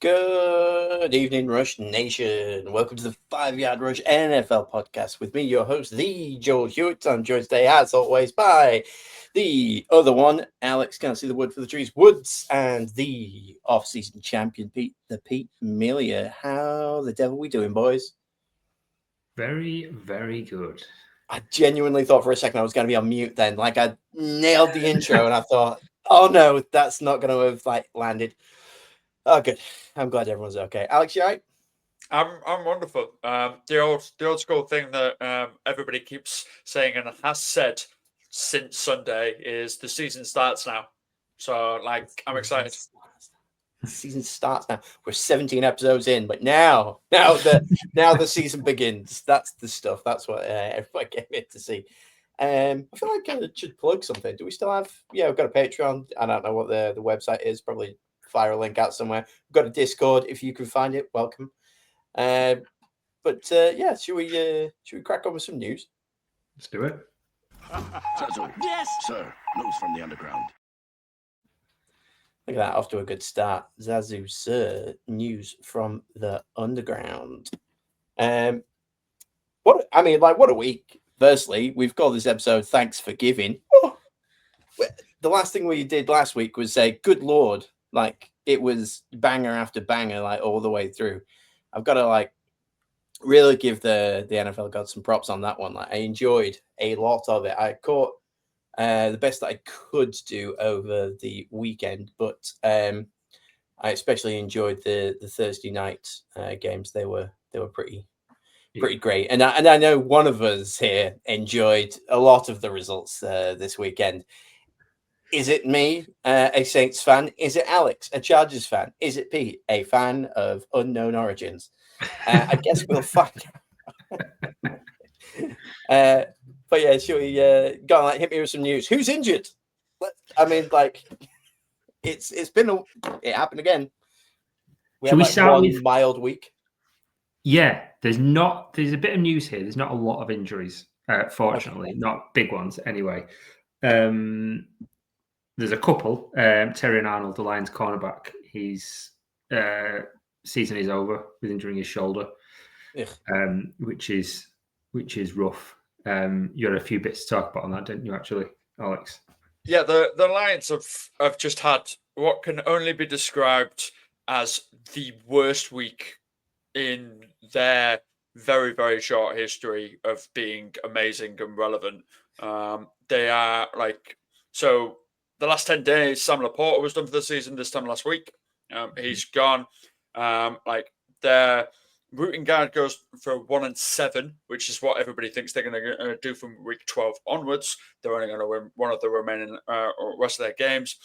Good evening, Rush Nation. Welcome to the 5 Yard Rush NFL podcast with me, your host, the Joel Hewitt. I'm joined today, as always, by the other one, Alex. Can't see the wood for the trees, Woods, and the off-season champion, Pete, the Pete Melia. How the devil we doing, boys? Very, very good. I genuinely thought for a second I was going to be on mute then. Like, I nailed the intro, and I thought, oh no, that's not going to have landed. Oh, good. I'm glad everyone's okay. Alex, you all right? I'm wonderful. The old school thing that everybody keeps saying and has said since Sunday is the season starts now. So I'm excited. The season starts now. We're 17 episodes in, but now the season begins. That's the stuff. That's what everybody came in to see. I feel like I should plug something. Do we still have? Yeah, we've got a Patreon. I don't know what the website is. Probably fire a link out somewhere. We've got a Discord. If you can find it, welcome. But should we crack on with some news? Let's do it. Zazu. Yes, sir. News from the underground. Look at that, off to a good start. Zazu, sir. News from the underground. What a week. Firstly, we've called this episode "Thanks for Giving." Oh, the last thing we did last week was say, "Good Lord!" Like it was banger after banger, like all the way through. I've got to really give the NFL gods some props on that one. Like I enjoyed a lot of it. I caught the best that I could do over the weekend, but I especially enjoyed the Thursday night games. They were pretty great, and I know one of us here enjoyed a lot of the results this weekend. Is it me, a Saints fan? Is it Alex, a Chargers fan? Is it Pete, a fan of unknown origins? I guess we'll find out. But yeah, should we go on, hit me with some news? Who's injured? It happened again. We had one mild week. Yeah, there's a bit of news here. There's not a lot of injuries, fortunately, okay. Not big ones anyway. There's a couple. Terry Arnold, the Lions cornerback, his season is over with injuring his shoulder, which is rough. You had a few bits to talk about on that, didn't you, actually, Alex? Yeah, the Lions have just had what can only be described as the worst week in their very, very short history of being amazing and relevant. They are so the last 10 days, Sam Laporta was done for the season this time last week. He's gone. Their routing guard goes for 1-7, which is what everybody thinks they're going to do from week 12 onwards. They're only going to win one of the remaining rest of their games.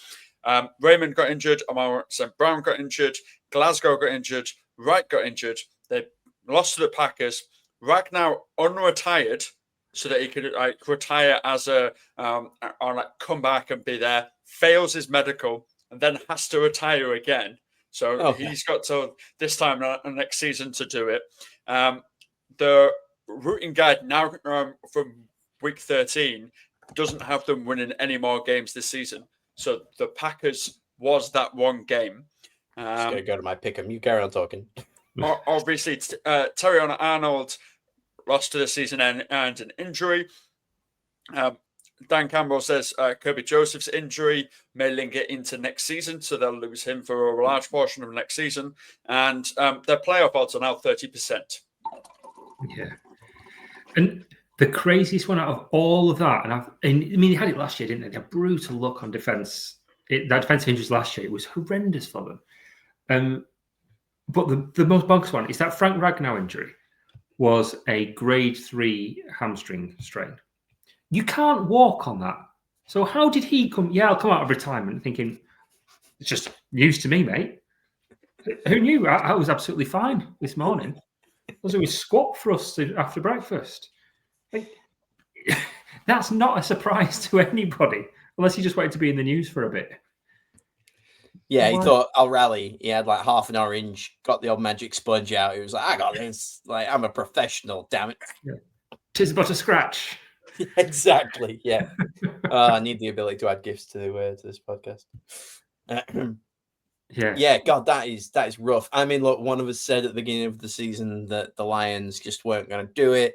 Raymond got injured. Amar St. Brown got injured. Glasgow got injured. Wright got injured. They lost to the Packers. Wright now unretired so that he could retire as come back and be there. Fails his medical and then has to retire again. So he's got till this time next season to do it. The routing guide now from week 13 doesn't have them winning any more games this season. So the Packers was that one game. Just going to go to my pick'em. You carry on talking. Obviously, Terry Arnold lost to the season and an injury. Dan Campbell says Kirby Joseph's injury may linger into next season, so they'll lose him for a large portion of next season. And their playoff odds are now 30%. Yeah. And the craziest one out of all of that, they had it last year, didn't they? A brutal look on defense. That defensive injuries last year, it was horrendous for them. But the most bonkers one is that Frank Ragnow injury was a grade 3 hamstring strain. You can't walk on that. So how did he come? Yeah, I'll come out of retirement thinking, it's just news to me, mate. Who knew? I was absolutely fine this morning. I was doing squat thrust after breakfast. That's not a surprise to anybody, unless he just waited to be in the news for a bit. Yeah, he thought, I'll rally. He had half an orange, got the old magic sponge out. He was like, I got this. I'm a professional, damn it. Yeah. 'Tis but a scratch. Exactly, yeah. I need the ability to add gifts to this podcast. Yeah, God, that is rough. I mean, look, one of us said at the beginning of the season that the Lions just weren't going to do it.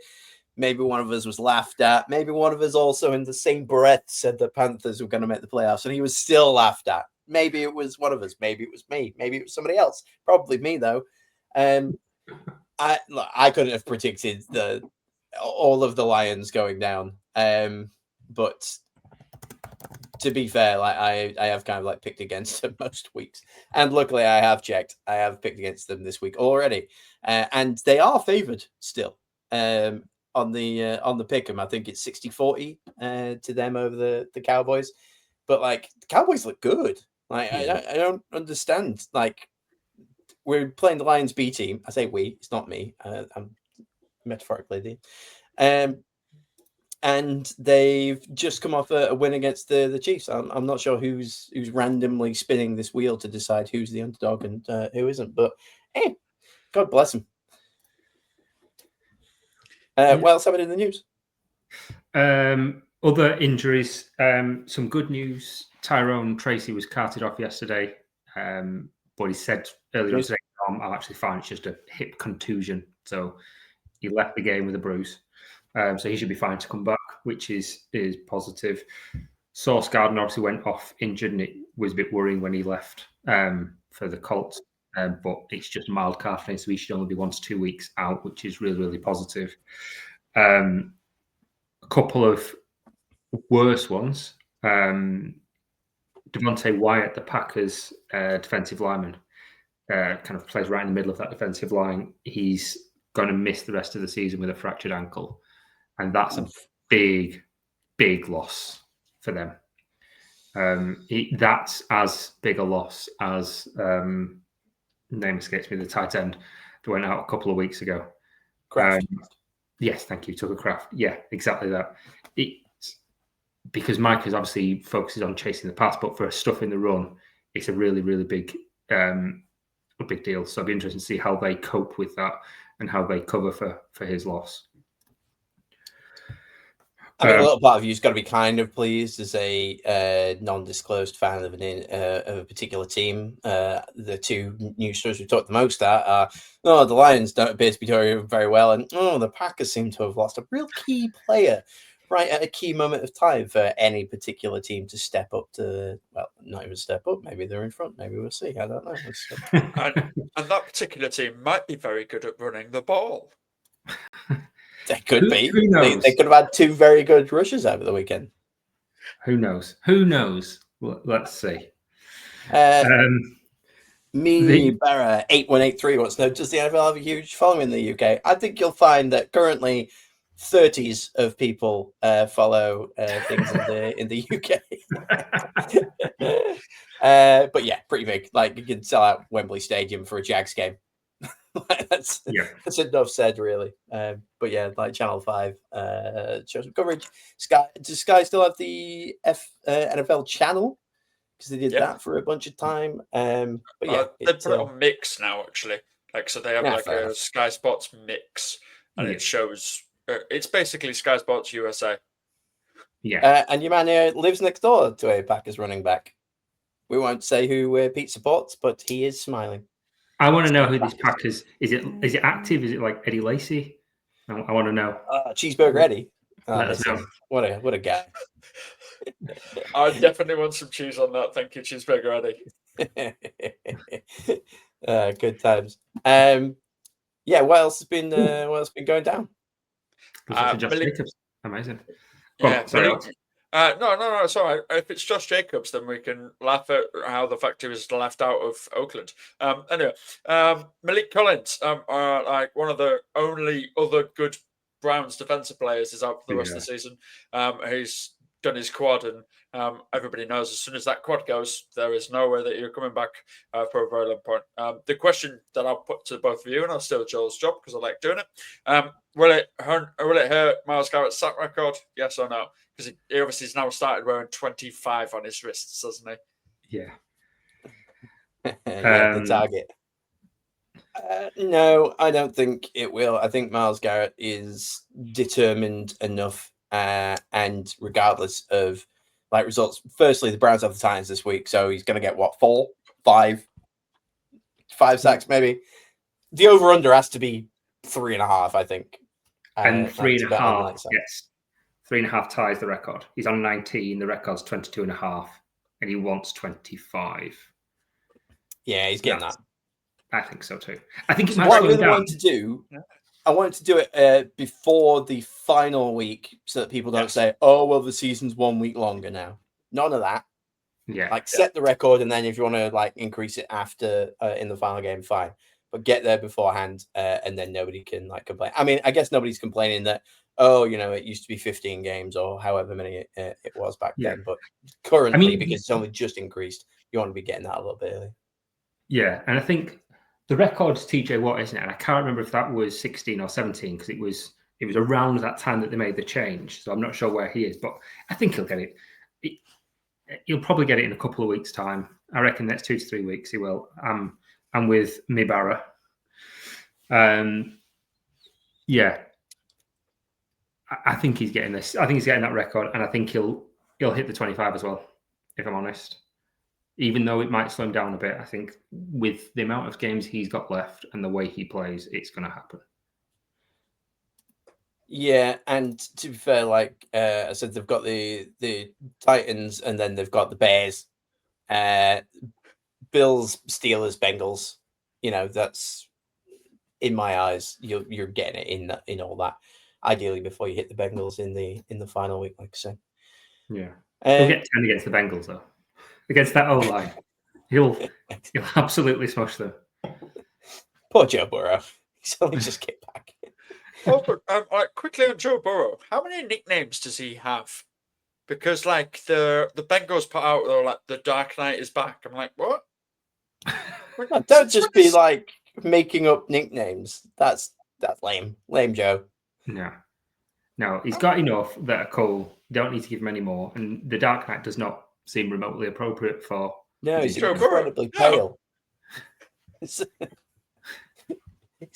Maybe one of us was laughed at. Maybe one of us also, in the same breath, said that Panthers were going to make the playoffs, and he was still laughed at. Maybe it was one of us. Maybe it was me. Maybe it was somebody else. Probably me, though. I couldn't have predicted all of the Lions going down. But to be fair, like I have kind of like picked against them most weeks, and luckily I have checked. I have picked against them this week already, and they are favored still. On the pick 'em, I think it's 60-40 to them over the Cowboys. But like the Cowboys look good. Like I don't understand. Like we're playing the Lions B team. I say we. It's not me. I'm metaphorically there. And they've just come off a win against the Chiefs. I'm not sure who's randomly spinning this wheel to decide who's the underdog and who isn't. But hey, God bless them. What else happened in the news? Other injuries. Some good news. Tyrone Tracy was carted off yesterday, but he said earlier on today, I'm actually fine. It's just a hip contusion. So he left the game with a bruise. So he should be fine to come back, which is positive. Sauce Gardner obviously went off injured, and it was a bit worrying when he left for the Colts. But it's just a mild calf pain, so he should only be 1 to 2 weeks out, which is really, really positive. A couple of worse ones. Devontae Wyatt, the Packers defensive lineman, kind of plays right in the middle of that defensive line. He's going to miss the rest of the season with a fractured ankle. And that's a big, big loss for them. That's as big a loss as, name escapes me, the tight end that went out a couple of weeks ago. Kraft. Yes, thank you, Tucker Kraft. Yeah, exactly that. Because Mike is obviously focuses on chasing the pass, but for stuff in the run, it's a really, really big, a big deal. So it'll be interesting to see how they cope with that and how they cover for his loss. I mean, a little part of you's got to be kind of pleased as a non-disclosed fan of a particular team. The two news stories we talked the most at are, the Lions don't appear to be doing very well, and the Packers seem to have lost a real key player right at a key moment of time for any particular team to step up to, well, not even step up. Maybe they're in front. Maybe we'll see. I don't know. And that particular team might be very good at running the ball. They could be. Who knows? They could have had 2 very good rushes over the weekend. Who knows? Who knows? Well, let's see. Barra 8183 wants to know, does the NFL have a huge following in the UK? I think you'll find that currently 30s of people follow things in the UK. But yeah, pretty big. Like you can sell out Wembley Stadium for a Jags game. That's enough said, really. But yeah, like Channel 5 shows some coverage. Does Sky still have the NFL channel? Because they did that for a bunch of time. But yeah, they put it on Mix now, actually. Like, so they have a Sky Sports Mix, and it shows. It's basically Sky Sports USA. Yeah, and your man here lives next door to a Packers running back. We won't say who Pete supports, but he is smiling. I want to know who these Packers is. It active? Is it like Eddie Lacy? I want to know. Cheeseburger Eddie. Let us know. What a guy. I definitely want some cheese on that. Thank you, Cheeseburger Eddie. Good times. Yeah. What else has been going down? Josh Jacobs. Amazing. Yeah. No, it's all right. If it's Josh Jacobs, then we can laugh at how the fact he was left out of Oakland. Anyway, Malik Collins, like one of the only other good Browns defensive players, is out for the rest of the season. He's done his quad, and everybody knows as soon as that quad goes, there is no way that you're coming back for a very long point. The question that I'll put to both of you, and I'll steal Joel's job because I like doing it, will it hurt Myles Garrett's sack record? Yes or no? Because he obviously has now started wearing 25 on his wrists, hasn't he? Yeah. The target. No, I don't think it will. I think Myles Garrett is determined enough, and regardless of like results. Firstly, the Browns have the Titans this week, so he's going to get 4, 5 5 sacks maybe. The over-under has to be 3.5, I think. And three to and a bet on half, light side. yes. 3.5 ties the record. He's on 19. The record's 22.5, and he wants 25. Yeah, he's getting That's- that. I think so too. I think it might What I slow really down. wanted to do, I wanted to do it before the final week so that people don't say, oh, well, the season's 1 week longer now. None of that. Yeah. Like, set the record, and then if you want to, like, increase it after in the final game, fine. But get there beforehand, and then nobody can, like, complain. I mean, I guess nobody's complaining that, oh, you know, it used to be 15 games or however many it was back then. But currently, because it's only just increased, you want to be getting that a little bit early. Yeah, and I think the record's TJ Watt, isn't it? And I can't remember if that was 16 or 17 because it was around that time that they made the change. So I'm not sure where he is, but I think he'll get it. He'll probably get it in a couple of weeks' time. I reckon next 2 to 3 weeks he will. I'm with Mibara. Yeah, I think he's getting this. I think he's getting that record, and I think he'll hit the 25 as well. If I'm honest. Even though it might slow him down a bit, I think with the amount of games he's got left and the way he plays, it's going to happen. Yeah, and to be fair, like I said, they've got the Titans, and then they've got the Bears, Bills, Steelers, Bengals. You know, that's in my eyes, you're getting it in all that. Ideally, before you hit the Bengals in the final week, like I said. Yeah, he'll get 10 against the Bengals though. Against that O-line, he'll absolutely smash them. Poor Joe Burrow. He's only just get back. Also, quickly on Joe Burrow, how many nicknames does he have? Because like the Bengals put out, they're like, the Dark Knight is back. I'm like, what? Don't just be like making up nicknames. That's lame. Lame Joe. No, he's got enough that are cool. Don't need to give him any more. And the Dark Knight does not seem remotely appropriate for. No, he's Joe incredibly Burrow. pale. It's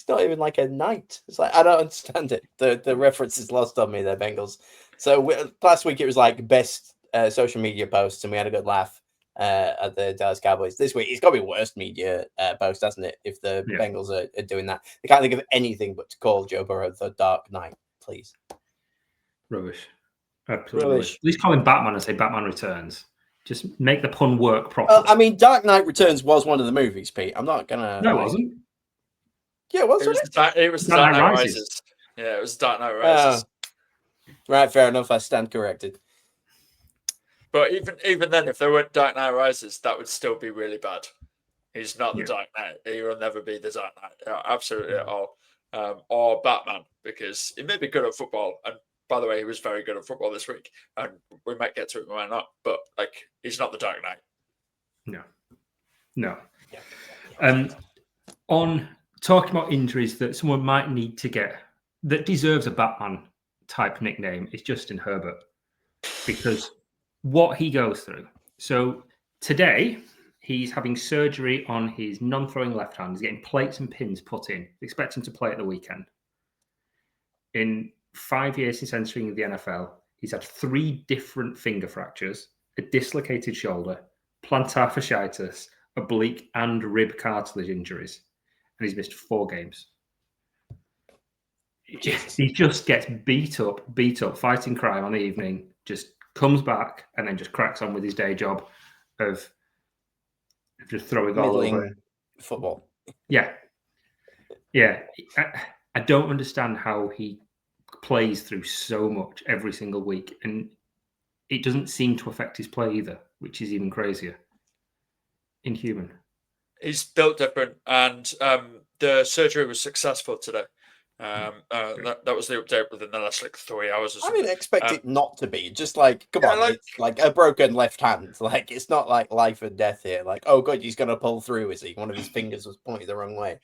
not even like a knight. It's like, I don't understand it. The reference is lost on me there, Bengals. So last week it was like best social media posts, and we had a good laugh at the Dallas Cowboys. This week it's got to be worst media post, hasn't it? If the Bengals are doing that, they can't think of anything but to call Joe Burrow the Dark Knight. Please, rubbish. Absolutely rubbish. At least call him Batman and say Batman Returns. Just make the pun work properly. Well, I mean, Dark Knight Returns was one of the movies, Pete. I'm not gonna. No, it wasn't. Yeah, it was. It was Dark Knight Rises. Yeah, it was Dark Knight Rises. Right, fair enough. I stand corrected. But even then, if there weren't Dark Knight Rises, that would still be really bad. He's not the Dark Knight. He will never be the Dark Knight. Absolutely at all. Or Batman, because he may be good at football. And by the way, he was very good at football this week. And we might get to it, we might not. But like, he's not the Dark Knight. No. On talking about injuries that someone might need to get that deserves a Batman type nickname is Justin Herbert, because what he goes through. So today he's having surgery on his non-throwing left hand. He's getting plates and pins put in. Expect him to play at the weekend. In 5 years since entering the NFL, he's had 3 different finger fractures, a dislocated shoulder, plantar fasciitis, oblique and rib cartilage injuries, and he's missed 4 games. He just gets beat up, fighting crime on the evening, just comes back and then just cracks on with his day job of just throwing all over football. Yeah. I don't understand how he plays through so much every single week, and it doesn't seem to affect his play either, which is even crazier. Inhuman. He's built different, and the surgery was successful today. That was the update within the last 3 hours or something. I mean, expect it not to be. Just like, come on, it's like a broken left hand. Like, it's not like life and death here. Like, oh, good, he's going to pull through, is he? One of his fingers was pointed the wrong way.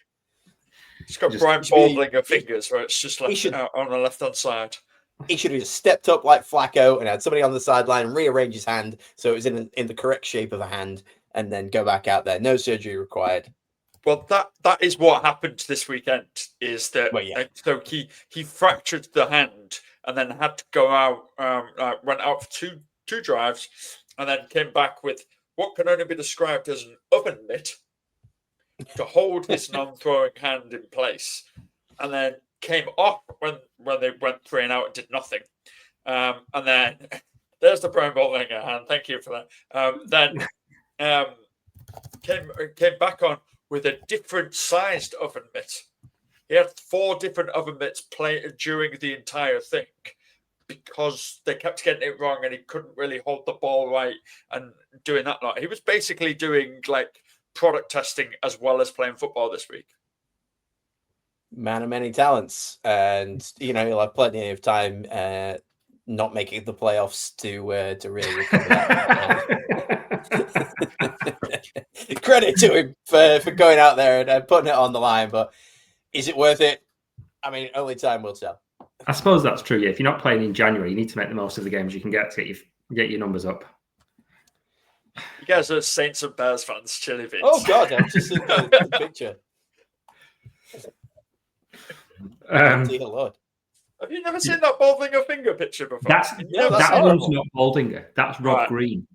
He's got Brian Baldwin fingers, where it's just left on the left-hand side. He should have just stepped up like Flacco and had somebody on the sideline rearrange his hand so it was in the correct shape of a hand, and then go back out there. No surgery required. Well, that is what happened this weekend. Is that so he fractured the hand and then had to go out, went out for two drives, and then came back with what can only be described as an oven mitt. to hold his non-throwing hand in place, and then came off when they went 3 and out and did nothing. And then there's the Brian Bollinger hand. Thank you for that. Then came back on with a different sized oven mitt. He had 4 different oven mitts playing during the entire thing because they kept getting it wrong and he couldn't really hold the ball right and doing that lot. He was basically doing like product testing as well as playing football this week. Man of many talents, and he'll have plenty of time not making the playoffs to really recover that. Credit to him for going out there and putting it on the line, but is it worth it? I mean, only time will tell. I suppose that's true. Yeah, if you're not playing in January, you need to make the most of the games you can get to get your numbers up. You guys are Saints and Bears fans, chili beans. Oh God, I've just seen the picture. Dear Lord. Have you never seen that Boldinger finger picture before? That's that one's not Boldinger. That's Rob Green.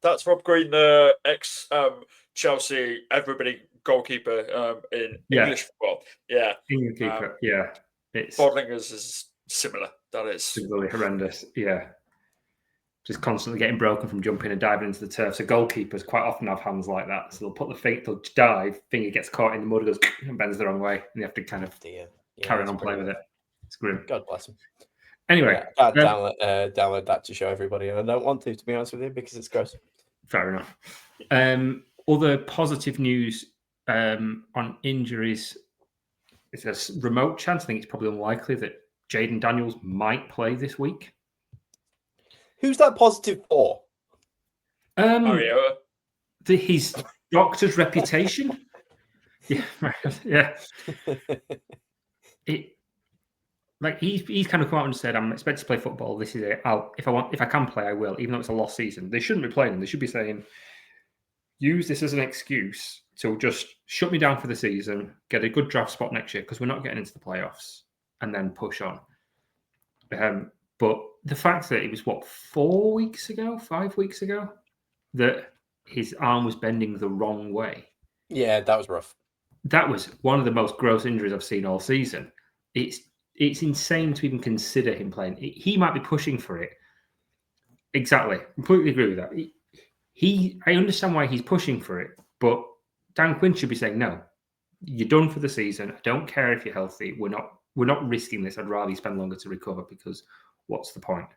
That's Rob Green, the ex Chelsea everybody goalkeeper in English football. Yeah, English keeper. Yeah, it's Boldinger's is similar. That is really horrendous. Yeah, just constantly getting broken from jumping and diving into the turf. So goalkeepers quite often have hands like that. So they'll put the feet, they'll dive, finger gets caught in the mud, goes and bends the wrong way, and you have to kind of carry on playing with it. It's grim. God bless him. Anyway, I can't download that to show everybody, and I don't want to be honest with you, because it's gross. Fair enough. Other positive news on injuries. It's a remote chance. I think it's probably unlikely that Jaden Daniels might play this week. Who's that positive for? His doctor's reputation. Yeah. He's kind of come out and said, "I'm expected to play football. This is it. If I can play, I will. Even though it's a lost season, they shouldn't be playing him. They should be saying, use this as an excuse to just shut me down for the season, get a good draft spot next year because we're not getting into the playoffs, and then push on." But the fact that it was 5 weeks ago, that his arm was bending the wrong way. Yeah, that was rough. That was one of the most gross injuries I've seen all season. It's insane to even consider him playing. He might be pushing for it. Exactly. Completely agree with that. I understand why he's pushing for it, but Dan Quinn should be saying, no, you're done for the season. I don't care if you're healthy. We're not risking this. I'd rather you spend longer to recover because what's the point?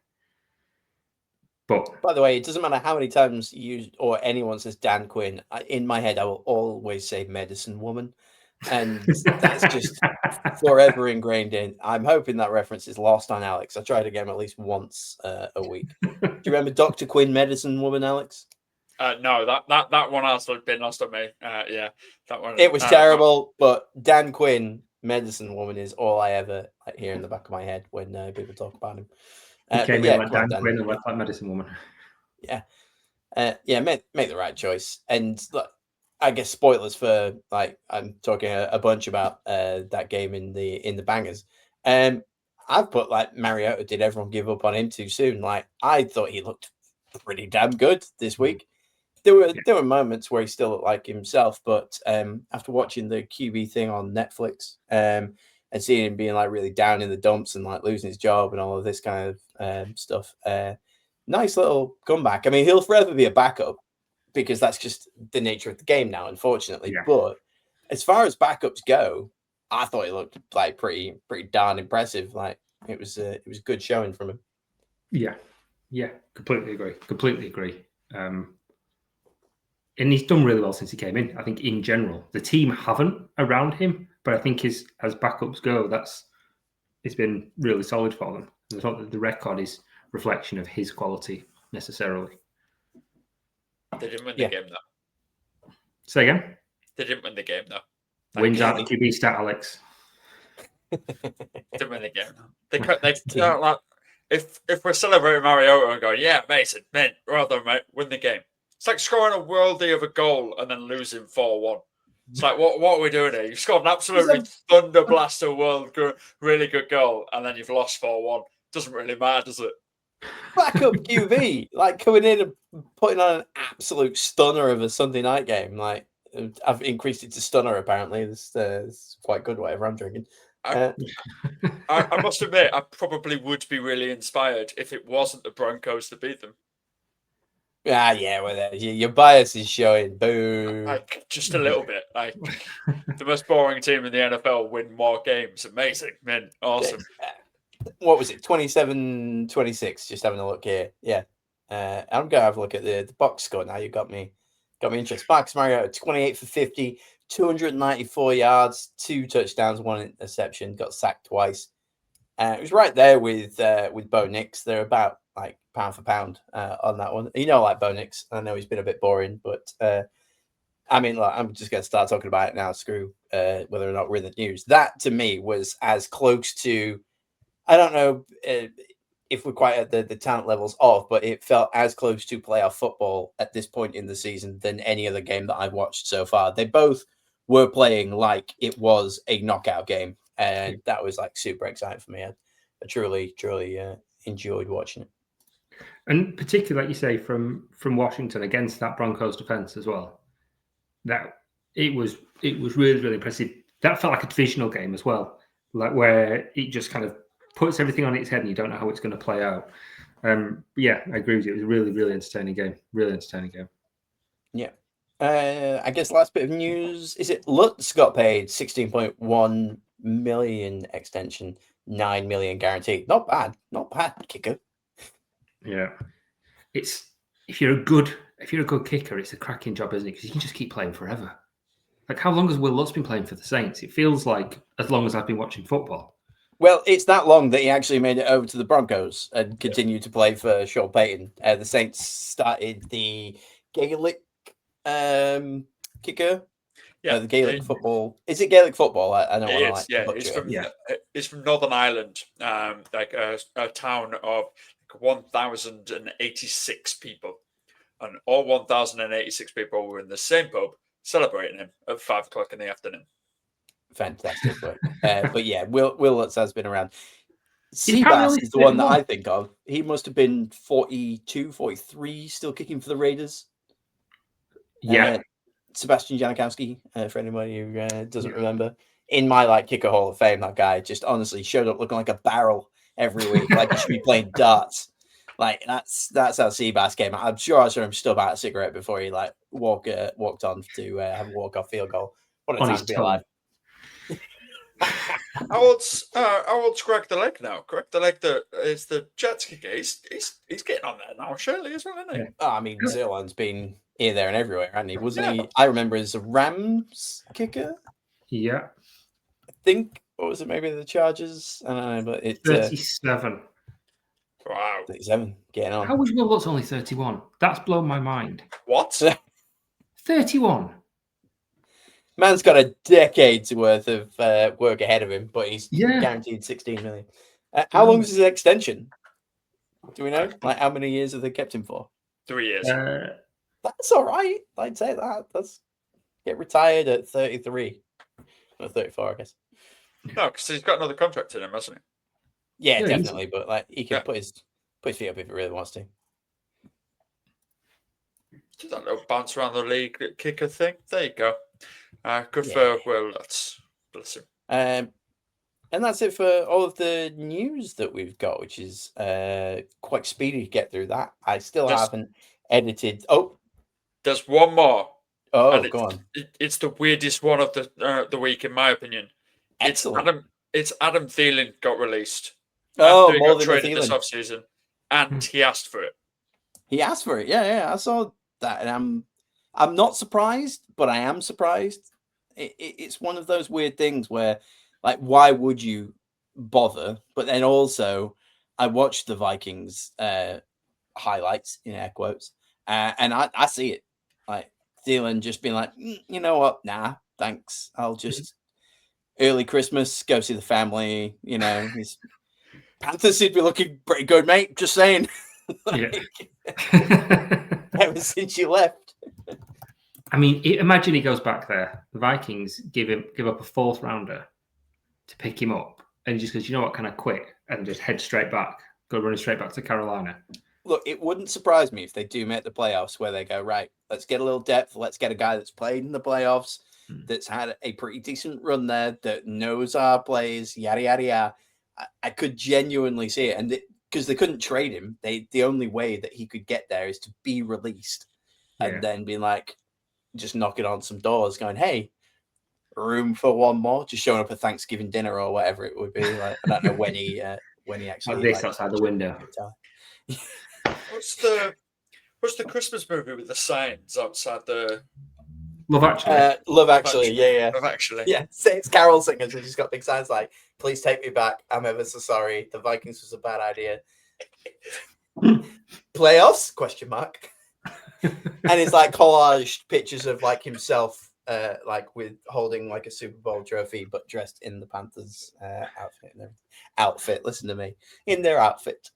But by the way, it doesn't matter how many times you or anyone says Dan Quinn. In my head, I will always say medicine woman. And that's just forever ingrained in. I'm hoping that reference is lost on Alex. I try to get him at least once a week. Do you remember Dr. Quinn, medicine woman, Alex? No, that one has been lost on me. Yeah, that one. It was terrible, but Dan Quinn, medicine woman, is all I ever hear in the back of my head when people talk about him. Dan Quinn and like medicine woman. Yeah, make the right choice. And look, I guess spoilers for I'm talking a bunch about that game in the bangers. I've put Mariota, did everyone give up on him too soon? I thought he looked pretty damn good this week. There were moments where he still looked like himself, but after watching the QB thing on Netflix and seeing him being really down in the dumps and losing his job and all of this kind of stuff, nice little comeback. I mean, he'll forever be a backup, because that's just the nature of the game now, unfortunately. Yeah. But as far as backups go, I thought he looked pretty darn impressive. It was a good showing from him. Yeah, completely agree. And he's done really well since he came in. I think in general, the team haven't around him, but I think as backups go, it's been really solid for them. I thought that the record is reflection of his quality necessarily. They didn't win the game, though. Say again? They didn't win the game, though. Wins out the QB stat, Alex. Didn't win the game. If we're celebrating Mariota and going, yeah, Mason, man, well done, mate, win the game. It's like scoring a worldie of a goal and then losing 4-1. It's like, what are we doing here? You've scored an absolutely thunder blaster really good goal, and then you've lost 4-1. Doesn't really matter, does it? Backup QB, coming in and putting on an absolute stunner of a Sunday night game. I've increased it to stunner. Apparently, it's quite good. Whatever I'm drinking. I must admit, I probably would be really inspired if it wasn't the Broncos that beat them. Yeah, well, your bias is showing. Boo. Like, just a little bit. Like, the most boring team in the NFL win more games. Amazing, man. Awesome. What was it? 27-26. Just having a look here. Yeah. I'm gonna have a look at the box score now. You got me interested. Marcus Mariota, 28 for 50, 294 yards, 2 touchdowns, 1 interception. Got sacked twice. It was right there with Bo Nix. They're about like pound for pound on that one. You know, like Bo Nix. I know he's been a bit boring, but I mean, like, I'm just going to start talking about it now. Screw whether or not we're in the news. That to me was as close to, I don't know if we're quite at the talent levels of, but it felt as close to playoff football at this point in the season than any other game that I've watched so far. They both were playing like it was a knockout game. And that was like super exciting for me. I truly enjoyed watching it. And particularly, like you say, from Washington against that Broncos defense as well. That it was really, really impressive. That felt like a divisional game as well, like where it just kind of puts everything on its head and you don't know how it's going to play out. Yeah, I agree with you. It was a really, really entertaining game. Really entertaining game. Yeah. I guess last bit of news is it Lutz got paid 16.1 million extension, 9 million guaranteed. Not bad, kicker. Yeah, it's if you're a good kicker, it's a cracking job, isn't it? Because you can just keep playing forever. Like, how long has Will Lutz been playing for the Saints? It feels like as long as I've been watching football. Well, it's that long that he actually made it over to the Broncos and continued to play for Sean Payton. The Saints started the Gaelic kicker. Yeah, the Gaelic football. Is it Gaelic football? I don't want to it's from Northern Ireland, like a town of 1,086 people, and all 1,086 people were in the same pub celebrating him at 5 o'clock in the afternoon. Fantastic work. But yeah, Will Lutz has been around. Seabass is the one that I think of. He must have been 42, 43, still kicking for the Raiders. Yeah. Sebastian Janikowski, for anybody who doesn't remember. In my like kicker hall of fame, that guy just honestly showed up looking like a barrel every week. Like he should be playing darts. Like that's how Seabass came out. I'm sure I saw him stub out a cigarette before he like walked on to have a walk-off field goal. What a time to be alive. How old's Greg the Leg now? Greg the Leg is the Jets kicker. He's getting on there now, surely as well, isn't he? Yeah. Oh, I mean, Zillon's been here, there, and everywhere, hasn't he? Wasn't he? I remember as a Rams kicker. Yeah. I think, or was it maybe the Chargers? I don't know, but it's 37. Wow. 37, getting on. How was Will Lutz only 31? That's blown my mind. What? 31. Man's got a decade's worth of work ahead of him, but he's guaranteed 16 million. How long is his extension? Do we know? Like, how many years have they kept him for? 3 years. That's all right. I'd say that. That's get retired at 33 or 34, I guess. No, because he's got another contract in him, hasn't he? Yeah, definitely. But like, he can put his feet up if he really wants to. Just that little bounce around the league kicker thing. There you go. Good for Will. Bless him. And that's it for all of the news that we've got, which is quite speedy to get through that. I still haven't edited. Oh, there's one more. Oh, go on. It's the weirdest one of the week, in my opinion. Excellent. It's Adam Thielen got released. Oh, more got than traded this Thielen. offseason, and he asked for it. He asked for it. Yeah, I saw that, and I'm not surprised, but I am surprised. It's one of those weird things where, like, why would you bother? But then also, I watched the Vikings highlights in air quotes, and I see it. Like Thielen just being like, you know what? Nah, thanks. I'll just early Christmas go see the family. You know, his Panthers seem to be looking pretty good, mate. Just saying. Ever since you left. I mean, imagine he goes back there. The Vikings give up a 4th rounder to pick him up, and he just goes, you know what? Can I quit and just head straight back, go running straight back to Carolina? look, it wouldn't surprise me if they do make the playoffs where they go, right, let's get a little depth. Let's get a guy that's played in the playoffs, that's had a pretty decent run there, that knows our plays, yada, yada, yada. I could genuinely see it. And because they couldn't trade him, the only way that he could get there is to be released and then be like, just knocking on some doors going, hey, room for one more, just showing up at Thanksgiving dinner or whatever it would be. Like, I don't know when he actually this outside the window. What's the Christmas movie with the signs outside the Love Actually? Love Actually, yeah. Love Actually. Yeah, it's carol singers and she's got big signs like, please take me back, I'm ever so sorry, the Vikings was a bad idea. Playoffs? Question mark. And it's like collaged pictures of like himself like with holding like a Super Bowl trophy but dressed in the Panthers outfit. Listen to me. In their outfit.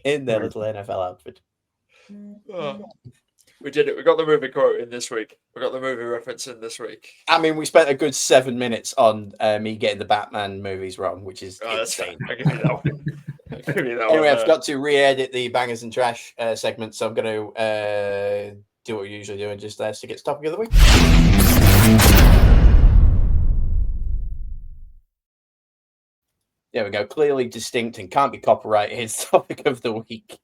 In their little NFL outfit. Oh, we did it. We got the movie quote in this week. We got the movie reference in this week. I mean, we spent a good 7 minutes on me getting the Batman movies wrong, which is insane. I'll give you that one. Anyway, I forgot to re-edit the Bangers and Trash segment, so I'm going to do what we usually do and just stick it to topic of the week. There we go. Clearly distinct and can't be copyrighted. It's topic of the week.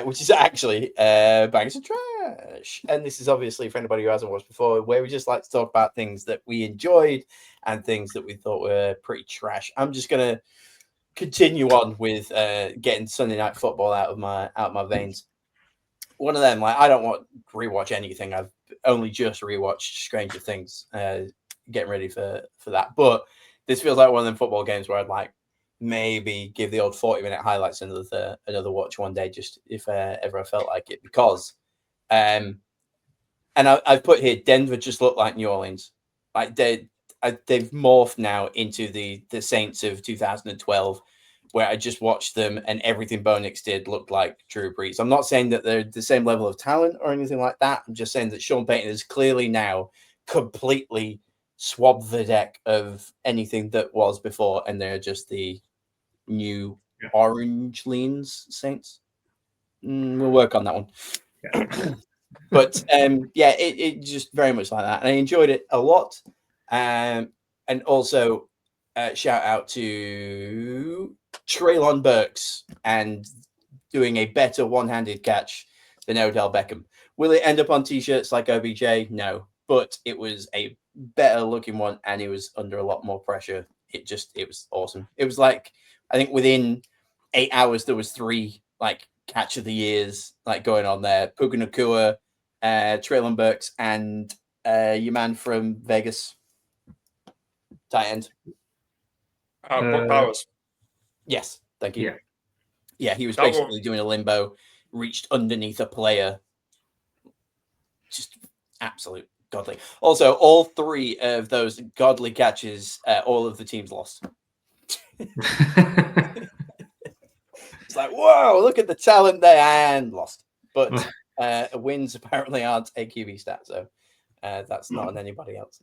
Which is actually Bangers and Trash. And this is obviously, for anybody who hasn't watched before, where we just like to talk about things that we enjoyed and things that we thought were pretty trash. I'm just going to continue on with getting Sunday Night Football out of my veins. One of them, like, I don't want to rewatch anything. I've only just rewatched Stranger Things, getting ready for that. But this feels like one of them football games where I'd like maybe give the old 40-minute highlights another watch one day, just if ever I felt like it. Because, and I've put here, Denver just looked like New Orleans. Like they've morphed now into the Saints of 2012, where I just watched them and everything Bo Nix did looked like Drew Brees. I'm not saying that they're the same level of talent or anything like that. I'm just saying that Sean Payton is clearly now completely swabbed the deck of anything that was before, and they're just the new orange leans Saints. We'll work on that one. Yeah. But it just very much like that, and I enjoyed it a lot. And also shout out to Treylon Burks and doing a better one-handed catch than Odell Beckham. Will it end up on t-shirts like OBJ? No, but it was a better looking one, and it was under a lot more pressure. It was awesome. It was like, I think within 8 hours there was 3 like catch of the years like going on there. Puka Nacua, Treylon Burks, and your man from Vegas, tight end. Buck Powers. Yes, thank you. Yeah, yeah, he was basically doing a limbo, reached underneath a player. Just absolute godly. Also, all 3 of those godly catches, all of the teams lost. It's like, whoa, look at the talent there, and lost. But wins apparently aren't a QB stat, so that's not on anybody else.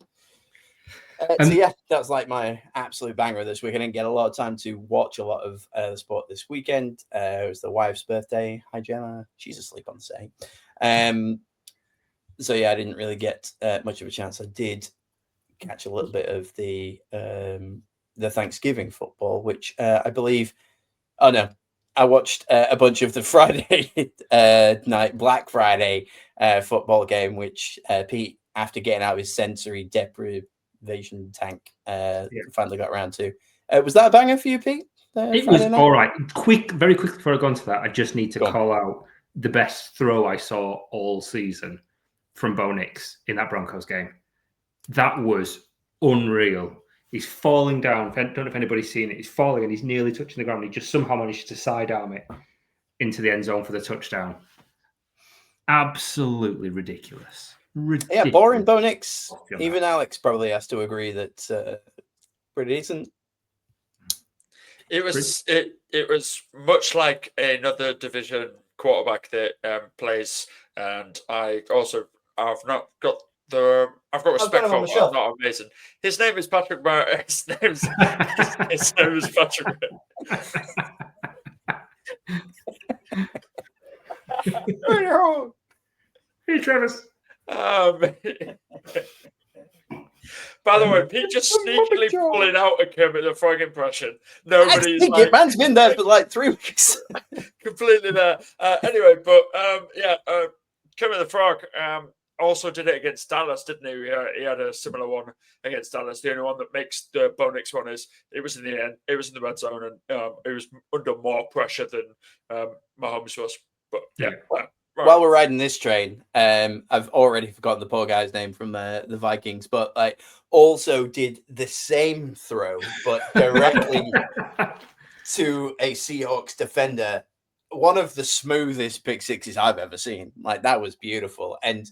So yeah, that's like my absolute banger this week. I didn't get a lot of time to watch a lot of the sport this weekend. It was the wife's birthday. Hi, Gemma. She's asleep on the setting. So yeah, I didn't really get much of a chance. I did catch a little bit of the Thanksgiving football, which I believe. Oh no, I watched a bunch of the Friday night Black Friday football game, which Pete, after getting out of his sensory deprivation tank, finally got around to. Was that a banger for you, Pete? It was all right. Very quickly before I go into that, I just need to call out the best throw I saw all season from Bo Nix in that Broncos game. That was unreal. He's falling down. I don't know if anybody's seen it. He's falling and he's nearly touching the ground. He just somehow managed to sidearm it into the end zone for the touchdown. Absolutely ridiculous. Yeah, boring Bo Nix. Even Alex probably has to agree that pretty decent. It was much like another division quarterback that plays, and I've got respect for him. I'm not amazing. His name is Patrick. His name is Patrick. Hey, Travis. By the way, Pete just sneakily pulling out a Kermit the Frog impression. I Nobody's think like it, man's been there for like 3 weeks. completely there. Anyway, but Kermit the Frog also did it against Dallas, didn't he? He had a similar one against Dallas. The only one that makes the Bonix one is it was in the end. It was in the red zone, and it was under more pressure than Mahomes was. But yeah. Right. While we're riding this train, I've already forgotten the poor guy's name from the Vikings, but like also did the same throw, but directly to a Seahawks defender. One of the smoothest pick sixes I've ever seen. Like that was beautiful. And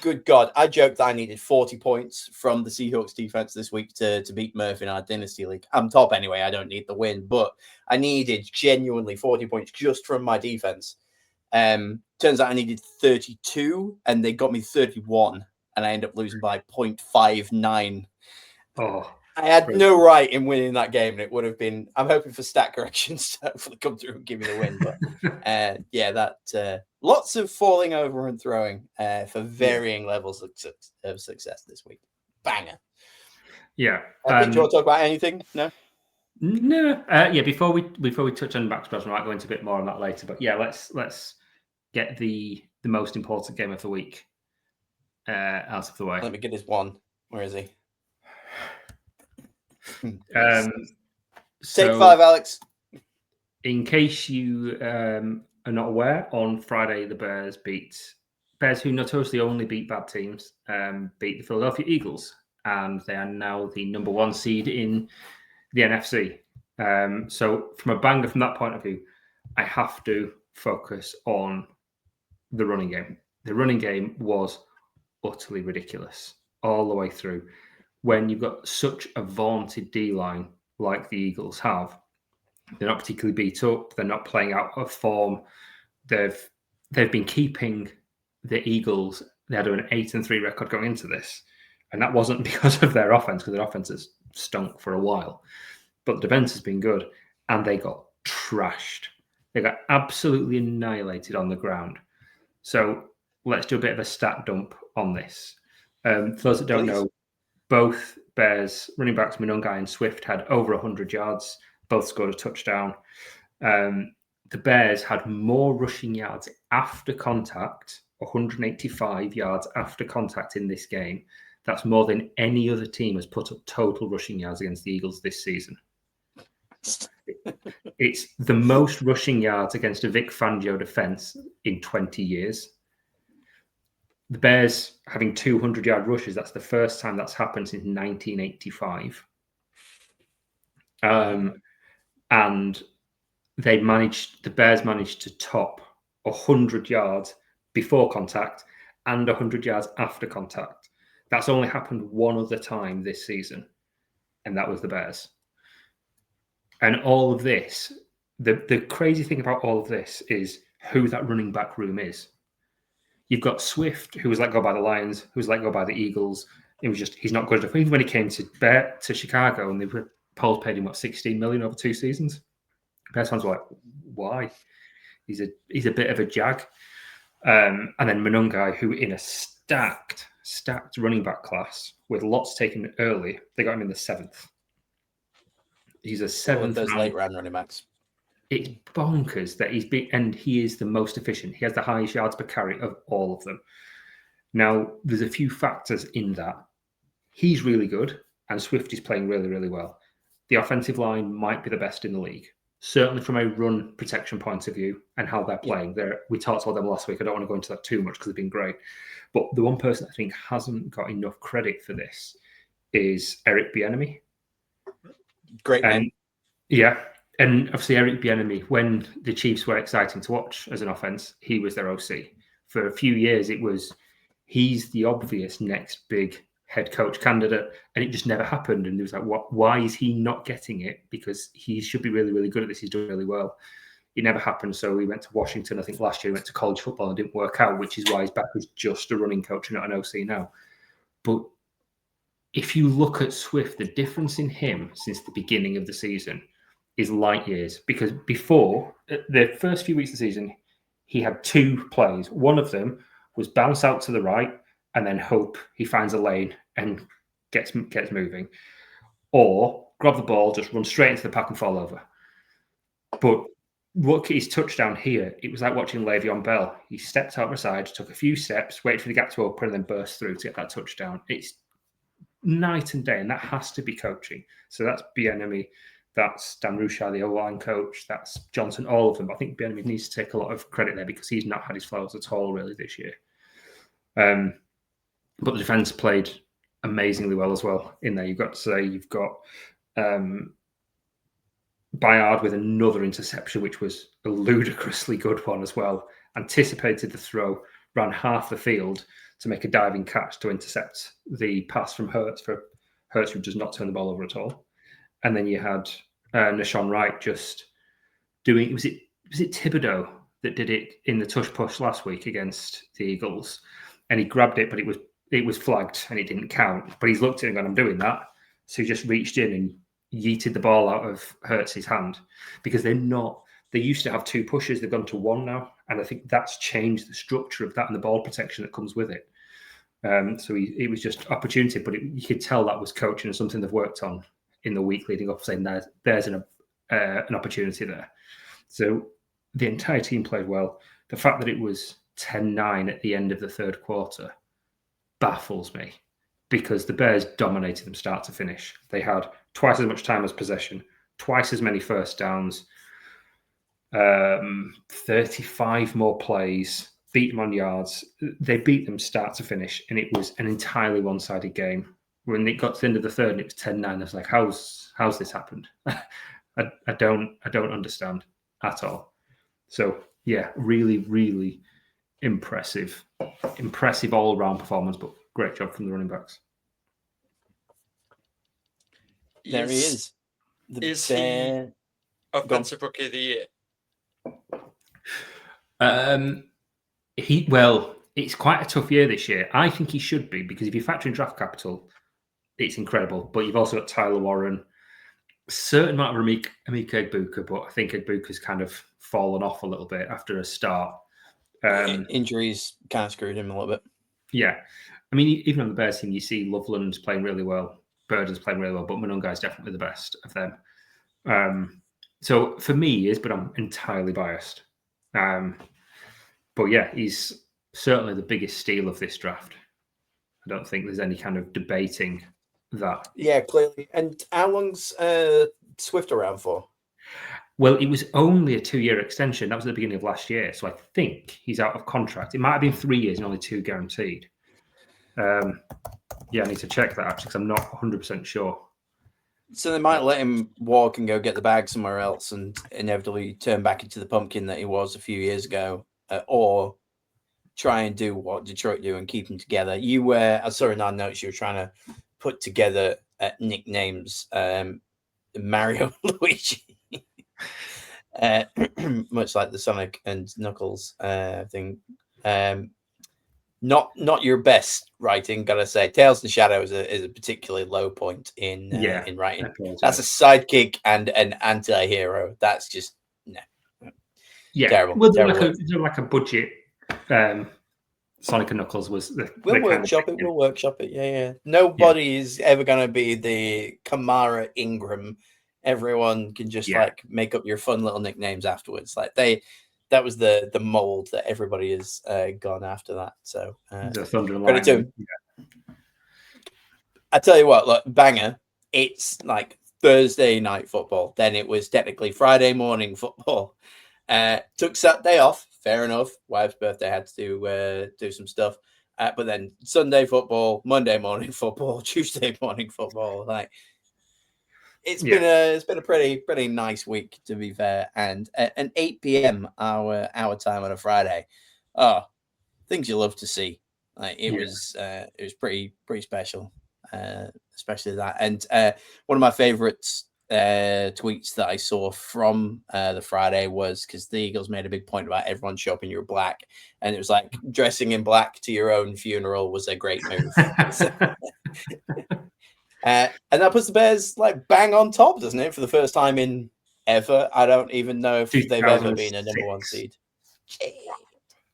good God, I joked that I needed 40 points from the Seahawks defense this week to beat Murph in our Dynasty League. I'm top anyway. I don't need the win, but I needed genuinely 40 points just from my defense. Turns out I needed 32 and they got me 31 and I ended up losing by 0.59. Oh, I had no right in winning that game, and it would have been. I'm hoping for stat corrections to hopefully come through and give me the win. But that lots of falling over and throwing for varying levels of success this week. Banger. Yeah. Do you want to talk about anything? No. No. Before we touch on back to we might go into a bit more on that later. But yeah, let's get the most important game of the week out of the way. Let me get his one. Where is he? Take 5, Alex. In case you are not aware, on Friday the Bears, who notoriously only beat bad teams, beat the Philadelphia Eagles, and they are now the number 1 seed in the NFC. So from a banger from that point of view, I have to focus on the running game. The running game was utterly ridiculous all the way through. When you've got such a vaunted D-line like the Eagles have, they're not particularly beat up. They're not playing out of form. They've been keeping the Eagles. They had an 8-3 record going into this, and that wasn't because of their offense, because their offense has stunk for a while. But the defense has been good, and they got trashed. They got absolutely annihilated on the ground. So let's do a bit of a stat dump on this. For those that don't know, both Bears running backs Monungai and Swift had over 100 yards. Both scored a touchdown. The Bears had more rushing yards after contact, 185 yards after contact in this game. That's more than any other team has put up total rushing yards against the Eagles this season. It's the most rushing yards against a Vic Fangio defense in 20 years. The Bears having 200-yard rushes, that's the first time that's happened since 1985. And the Bears managed to top 100 yards before contact and 100 yards after contact. That's only happened one other time this season, and that was the Bears. And all of this, the crazy thing about all of this is who that running back room is. You've got Swift, who was let go by the Lions, who was let go by the Eagles. It was just, he's not good enough. Even when he came to Chicago, and polls paid him, $16 million over 2 seasons? Bears fans were like, why? He's a bit of a jag. And then Monungai, who in a stacked running back class with lots taken early, they got him in the 7th. He's a 7th. Those late round running backs. It's bonkers that he's big, and he is the most efficient. He has the highest yards per carry of all of them. Now, there's a few factors in that. He's really good, and Swift is playing really, really well. The offensive line might be the best in the league, certainly from a run protection point of view and how they're playing. Yeah. We talked about them last week. I don't want to go into that too much because they've been great. But the one person I think hasn't got enough credit for this is Eric Bieniemy. Great man. Yeah. And obviously, Eric Bieniemy, when the Chiefs were exciting to watch as an offense, he was their OC. For a few years, he's the obvious next big head coach candidate, and it just never happened. And it was like, why is he not getting it? Because he should be really, really good at this. He's doing really well. It never happened. So he went to Washington. I think last year he went to college football and didn't work out, which is why he's back as just a running coach and not an OC now. But if you look at Swift, the difference in him since the beginning of the season is light years, because before the first few weeks of the season, he had 2 plays. One of them was bounce out to the right and then hope he finds a lane and gets moving, or grab the ball, just run straight into the pack and fall over. But look at his touchdown here. It was like watching Le'Veon Bell. He stepped out the side, took a few steps, waited for the gap to open, and then burst through to get that touchdown. It's night and day, and that has to be coaching. So that's Bieniemy, that's Dan Rushar, the O-line coach, that's Johnson, all of them. But I think Bieniemy needs to take a lot of credit there because he's not had his flows at all really this year. But the defense played amazingly well as well in there. You've got to say you've got Bayard with another interception, which was a ludicrously good one as well. Anticipated the throw, ran half the field to make a diving catch to intercept the pass from Hurts, for Hurts, who does not turn the ball over at all. And then you had Nahshon Wright just doing, was it Thibodeau that did it in the tush push last week against the Eagles? And he grabbed it, but it was flagged and it didn't count. But he's looked at it and gone, I'm doing that. So he just reached in and yeeted the ball out of Hurts' hand, because they used to have 2 pushes, they've gone to 1 now, and I think that's changed the structure of that and the ball protection that comes with it. So it was just opportunity, but you could tell that was coaching and something they've worked on in the week leading up, saying there's an opportunity there. So the entire team played well. The fact that it was 10-9 at the end of the third quarter baffles me, because the Bears dominated them start to finish. They had twice as much time as possession, twice as many first downs, 35 more plays, beat them on yards. They beat them start to finish, and it was an entirely one-sided game. When it got to the end of the third and it was 10-9, I was like, how's this happened? I don't understand at all. So yeah, really, really impressive all-round performance, but great job from the running backs. There he is. Is he Offensive Rookie of the Year? It's quite a tough year this year. I think he should be, because if you factor in draft capital, it's incredible. But you've also got Tyler Warren, certain amount of Emeka Egbuka, but I think Egbuka's kind of fallen off a little bit after a start. Injuries kind of screwed him a little bit. Yeah. I mean, even on the Bears team, you see Loveland playing really well, Bird is playing really well, but Monunga is definitely the best of them. So for me, he is, but I'm entirely biased. But yeah, he's certainly the biggest steal of this draft. I don't think there's any kind of debating that. Yeah, clearly. And how long's Swift around for? Well, it was only a 2-year extension. That was at the beginning of last year. So I think he's out of contract. It might have been 3 years and only 2 guaranteed. Yeah, I need to check that actually, because I'm not 100% sure. So they might let him walk and go get the bag somewhere else and inevitably turn back into the pumpkin that he was a few years ago, or try and do what Detroit do and keep them together. I saw in our notes you were trying to put together nicknames, Mario Luigi, much like the Sonic and Knuckles thing. Not your best writing, gotta say. Tales and Shadows is a particularly low point in writing. That's a sidekick and an anti-hero. That's just terrible. Well, terrible. like a budget. Sonic and Knuckles was the. We'll workshop it. We'll workshop it. Yeah. Nobody is ever gonna be the Kamara Ingram. Everyone can just like make up your fun little nicknames afterwards. Like that was the mold that everybody has gone after that. So the Thunder and credit to him. I tell you what, look, banger. It's like Thursday night football. Then it was technically Friday morning football. Took Saturday off. Fair enough. Wife's birthday, had to do some stuff. But then Sunday football, Monday morning football, Tuesday morning football. Like it's been a pretty nice week, to be fair. And at 8 p.m. our time on a Friday. Oh, things you love to see. Like it was pretty special, especially that. And one of my favorites tweets that I saw from the Friday was because the Eagles made a big point about everyone show up in your black, and it was like dressing in black to your own funeral was a great move. And that puts the Bears like bang on top, doesn't it? For the first time in ever. I don't even know if they've ever been a number 1 seed.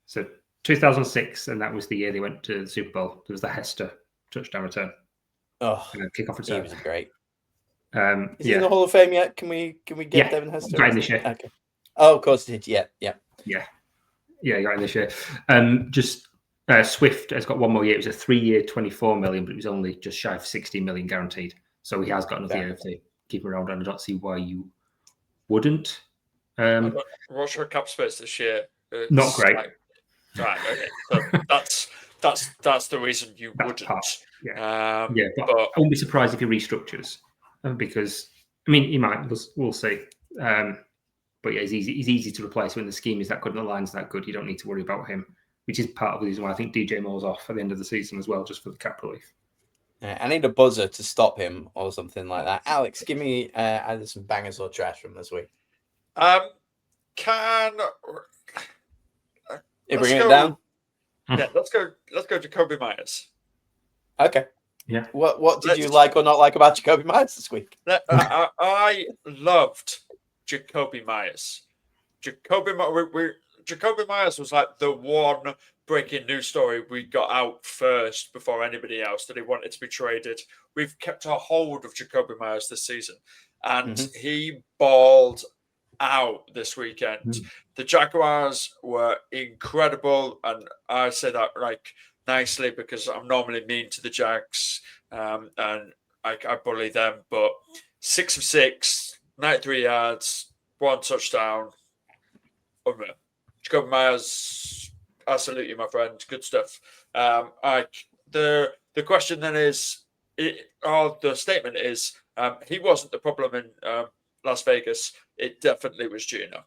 So 2006, and that was the year they went to the Super Bowl. There was the Hester touchdown return Oh, and a kickoff he return. was great. Is he Yeah, in the Hall of Fame yet? Can we get Yeah, Devin Hester? got in this year. Okay. Oh, of course he did. Yeah. He got in this year. Swift has got one more year. It was a 3-year, 24 million, but it was only just shy of 60 million guaranteed. So he has got another year if they keep him around, and I don't see why you wouldn't. What's your cap space this year? Not great. Right. Okay. So that's the reason you That's wouldn't. part, but But I wouldn't be surprised if he restructures, because he might. We'll see. But yeah, he's easy to replace when the scheme is that good and the line's that good. You don't need to worry about him, which is part of the reason why I think DJ Moore's off at the end of the season as well, just for the cap relief. I need a buzzer to stop him or something like that. Alex, give me either some bangers or trash from this week. You bring it down? Yeah, let's go Jacoby Myers. Okay. Yeah. What did you like or not like about Jacoby Myers this week? I loved Jacoby Myers. Jacoby Myers was like the one breaking news story we got out first before anybody else that he wanted to be traded. We've kept a hold of Jacoby Myers this season, and he balled out this weekend. The Jaguars were incredible, and I say that like nicely because I'm normally mean to the Jags, and I bully them. But 6 of 6, 93 yards, 1 touchdown. Unreal. Jacoby Myers, I salute you, my friend. Good stuff. The question then is, the statement is, he wasn't the problem in Las Vegas. It definitely was Gino.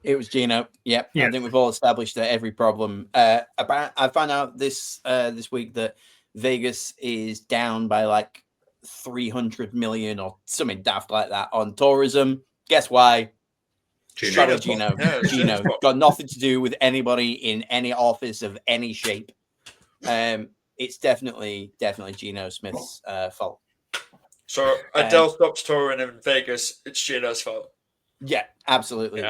It was Gino. Yep. Yeah. I think we've all established that every problem. I found out this week that Vegas is down by like 300 million or something daft like that on tourism. Guess why? Gino. Gino got nothing to do with anybody in any office of any shape. It's definitely Geno Smith's fault. So Adele stops touring in Vegas. It's Gino's fault. Yeah, absolutely.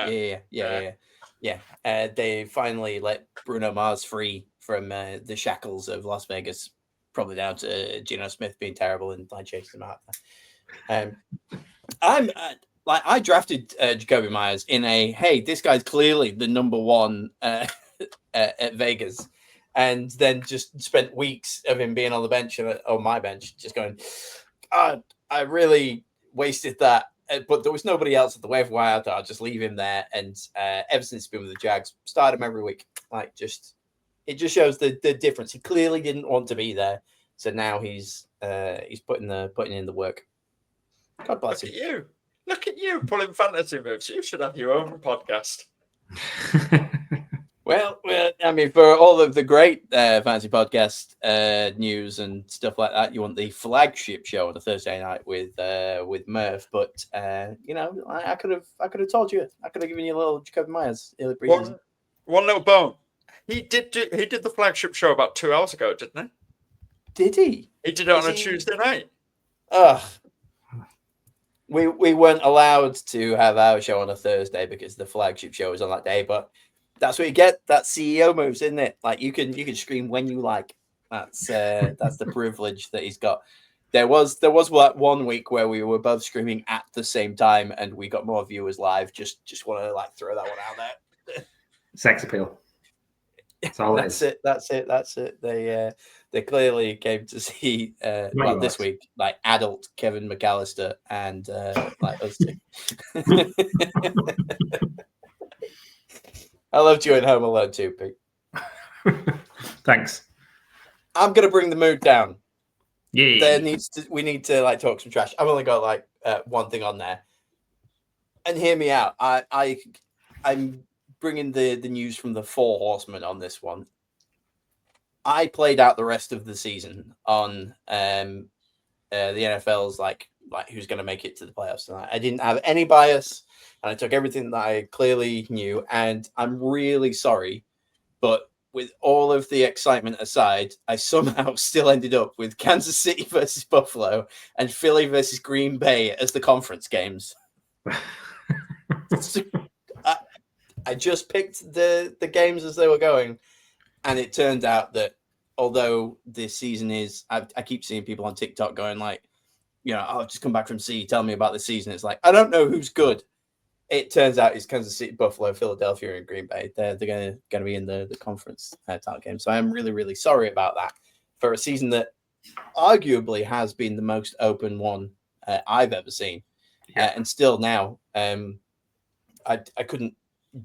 Yeah. They finally let Bruno Mars free from the shackles of Las Vegas, probably down to Geno Smith being terrible and like chasing him out. I drafted Jacoby Myers in hey, this guy's clearly the number one at Vegas, and then just spent weeks of him being on the bench on my bench, just going, God, I really wasted that. But there was nobody else at the waiver wire. I'll just leave him there. And ever since he's been with the Jags, start him every week. It just shows the difference. He clearly didn't want to be there, so now he's putting in the work. God bless him. Look at you pulling fantasy moves. You should have your own podcast. Well, I mean, for all of the great fantasy podcast news and stuff like that, you want the flagship show on a Thursday night with Murph. But I could have told you. I could have given you a little Jacoby Myers. One little bone. He did the flagship show about 2 hours ago, didn't he? Did he? He did it on a Tuesday night. Ugh. We weren't allowed to have our show on a Thursday because the flagship show was on that day, but that's what you get. That's CEO moves, isn't it? Like you can scream when you like. That's the privilege that he's got. There was one week where we were both screaming at the same time, and we got more viewers live. Just want to throw that one out there. Sex appeal. That's it. They clearly came to see this week adult Kevin McAllister and us two. I loved you in Home Alone too, Pete. Thanks. I'm gonna bring the mood down. Yeah. We need to talk some trash. I've only got one thing on there, and hear me out. I'm bringing the news from the Four Horsemen on this one. I played out the rest of the season on the NFL's who's going to make it to the playoffs. And I didn't have any bias, and I took everything that I clearly knew. And I'm really sorry, but with all of the excitement aside, I somehow still ended up with Kansas City versus Buffalo and Philly versus Green Bay as the conference games. I just picked the games as they were going, and it turned out that although this season is, I keep seeing people on TikTok going like, I've just come back from sea, tell me about the season. It's like, I don't know who's good. It turns out it's Kansas City, Buffalo, Philadelphia, and Green Bay. They're going to be in the conference title game. So I'm really, really sorry about that for a season that arguably has been the most open one I've ever seen. And still now, I couldn't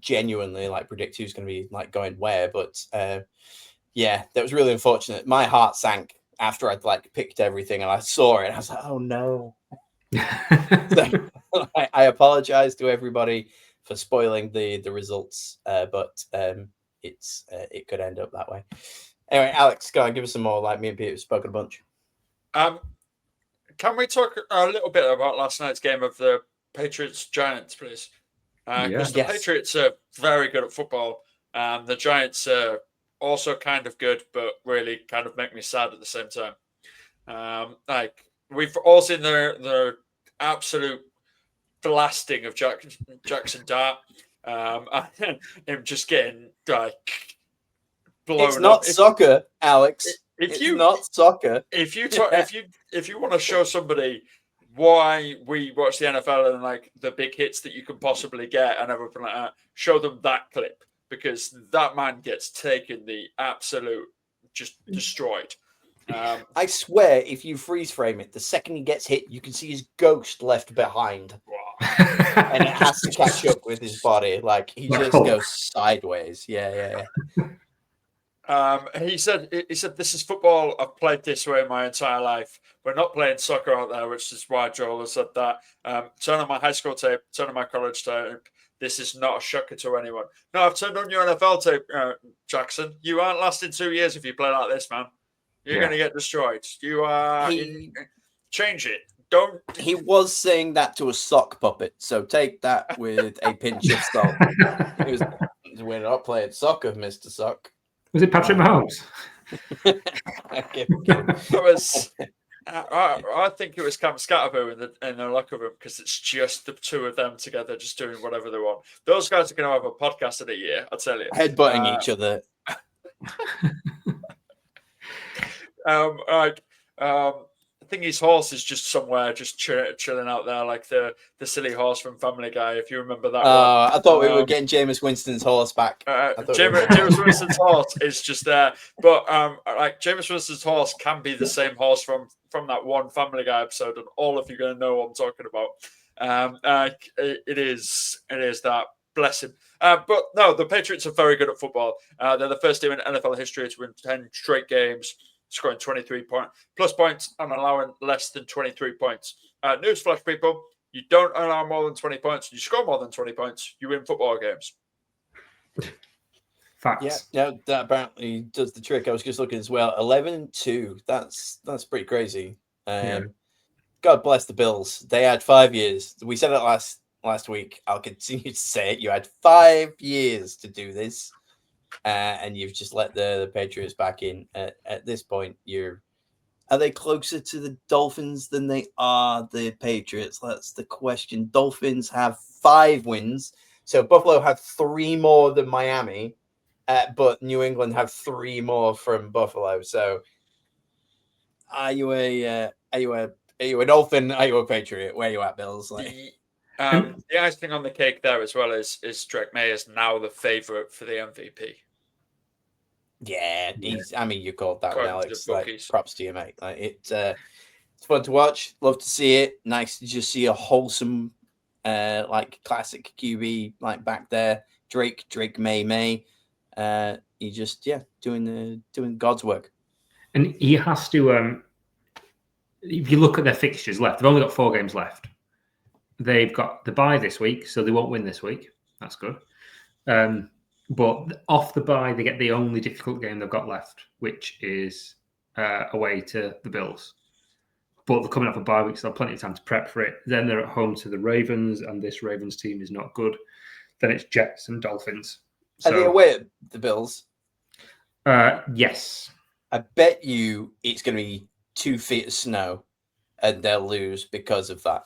genuinely predict who's going to be going where, but that was really unfortunate. My heart sank after I'd picked everything and I saw it and I was like, oh no. So, I apologize to everybody for spoiling the results, but it could end up that way. Anyway, Alex, go on, give us some more. Me and Peter have spoken a bunch. Can we talk a little bit about last night's game of the Patriots Giants, please? Because the Patriots are very good at football. The Giants are also kind of good, but really kind of make me sad at the same time. We've all seen the absolute blasting of Jackson Dart, and him just getting blown. It's not soccer, Alex. It's not soccer. If you want to show somebody why we watch the NFL and the big hits that you can possibly get and everything like that, show them that clip, because that man gets taken the absolute just destroyed. I swear, if you freeze frame it, the second he gets hit, you can see his ghost left behind, and it has to catch up with his body. He just goes sideways. Yeah. He said, this is football. I've played this way my entire life. We're not playing soccer out there, which is why Joel has said that. Turn on my high school tape, turn on my college tape. This is not a shocker to anyone. No, I've turned on your NFL tape, Jackson. You aren't lasting 2 years if you play like this, man. You're going to get destroyed. You are... change it. Don't... He was saying that to a sock puppet, so take that with a pinch of salt. We're not playing soccer, Mr. Sock. Was it Patrick Mahomes? I think it was Cam Scatterbo in the locker room, because it's just the two of them together, just doing whatever they want. Those guys are going to have a podcast of the year, I tell you. Headbutting each other. I think his horse is just somewhere, just chilling out there, like the silly horse from Family Guy, if you remember that. I thought we were getting Jameis Winston's horse back. Jameis Winston's horse is just there, but Jameis Winston's horse can be the same horse from that one Family Guy episode, and all of you are going to know what I'm talking about. It is that. Bless him. But no, the Patriots are very good at football. They're the first team in NFL history to win 10 straight games, scoring 23 plus points and allowing less than 23 points. Newsflash, people, you don't allow more than 20 points. You score more than 20 points, you win football games. Facts. Yeah, that apparently does the trick. I was just looking as well. 11-2. That's pretty crazy. God bless the Bills. They had 5 years. We said it last week. I'll continue to say it. You had 5 years to do this. And you've just let the Patriots back in. At this point, are they closer to the Dolphins than they are the Patriots? That's the question. Dolphins have 5 wins, so Buffalo have 3 more than Miami, but New England have 3 more from Buffalo. So, are you a Dolphin? Are you a Patriot? Where are you at, Bills? The icing on the cake there as well is Drake May is now the favorite for the MVP. Yeah, you called that one, Alex. Props to you, mate. It's fun to watch. Love to see it. Nice to just see a wholesome, classic QB back there. Drake May. He just doing God's work. And he has to. If you look at their fixtures left, they've only got 4 games left. They've got the bye this week, so they won't win this week. That's good. But off the bye, they get the only difficult game they've got left, which is away to the Bills. But they're coming off a bye week, so they'll have plenty of time to prep for it. Then they're at home to the Ravens, and this Ravens team is not good. Then it's Jets and Dolphins. Are they away at the Bills? Yes. I bet you it's going to be 2 feet of snow, and they'll lose because of that.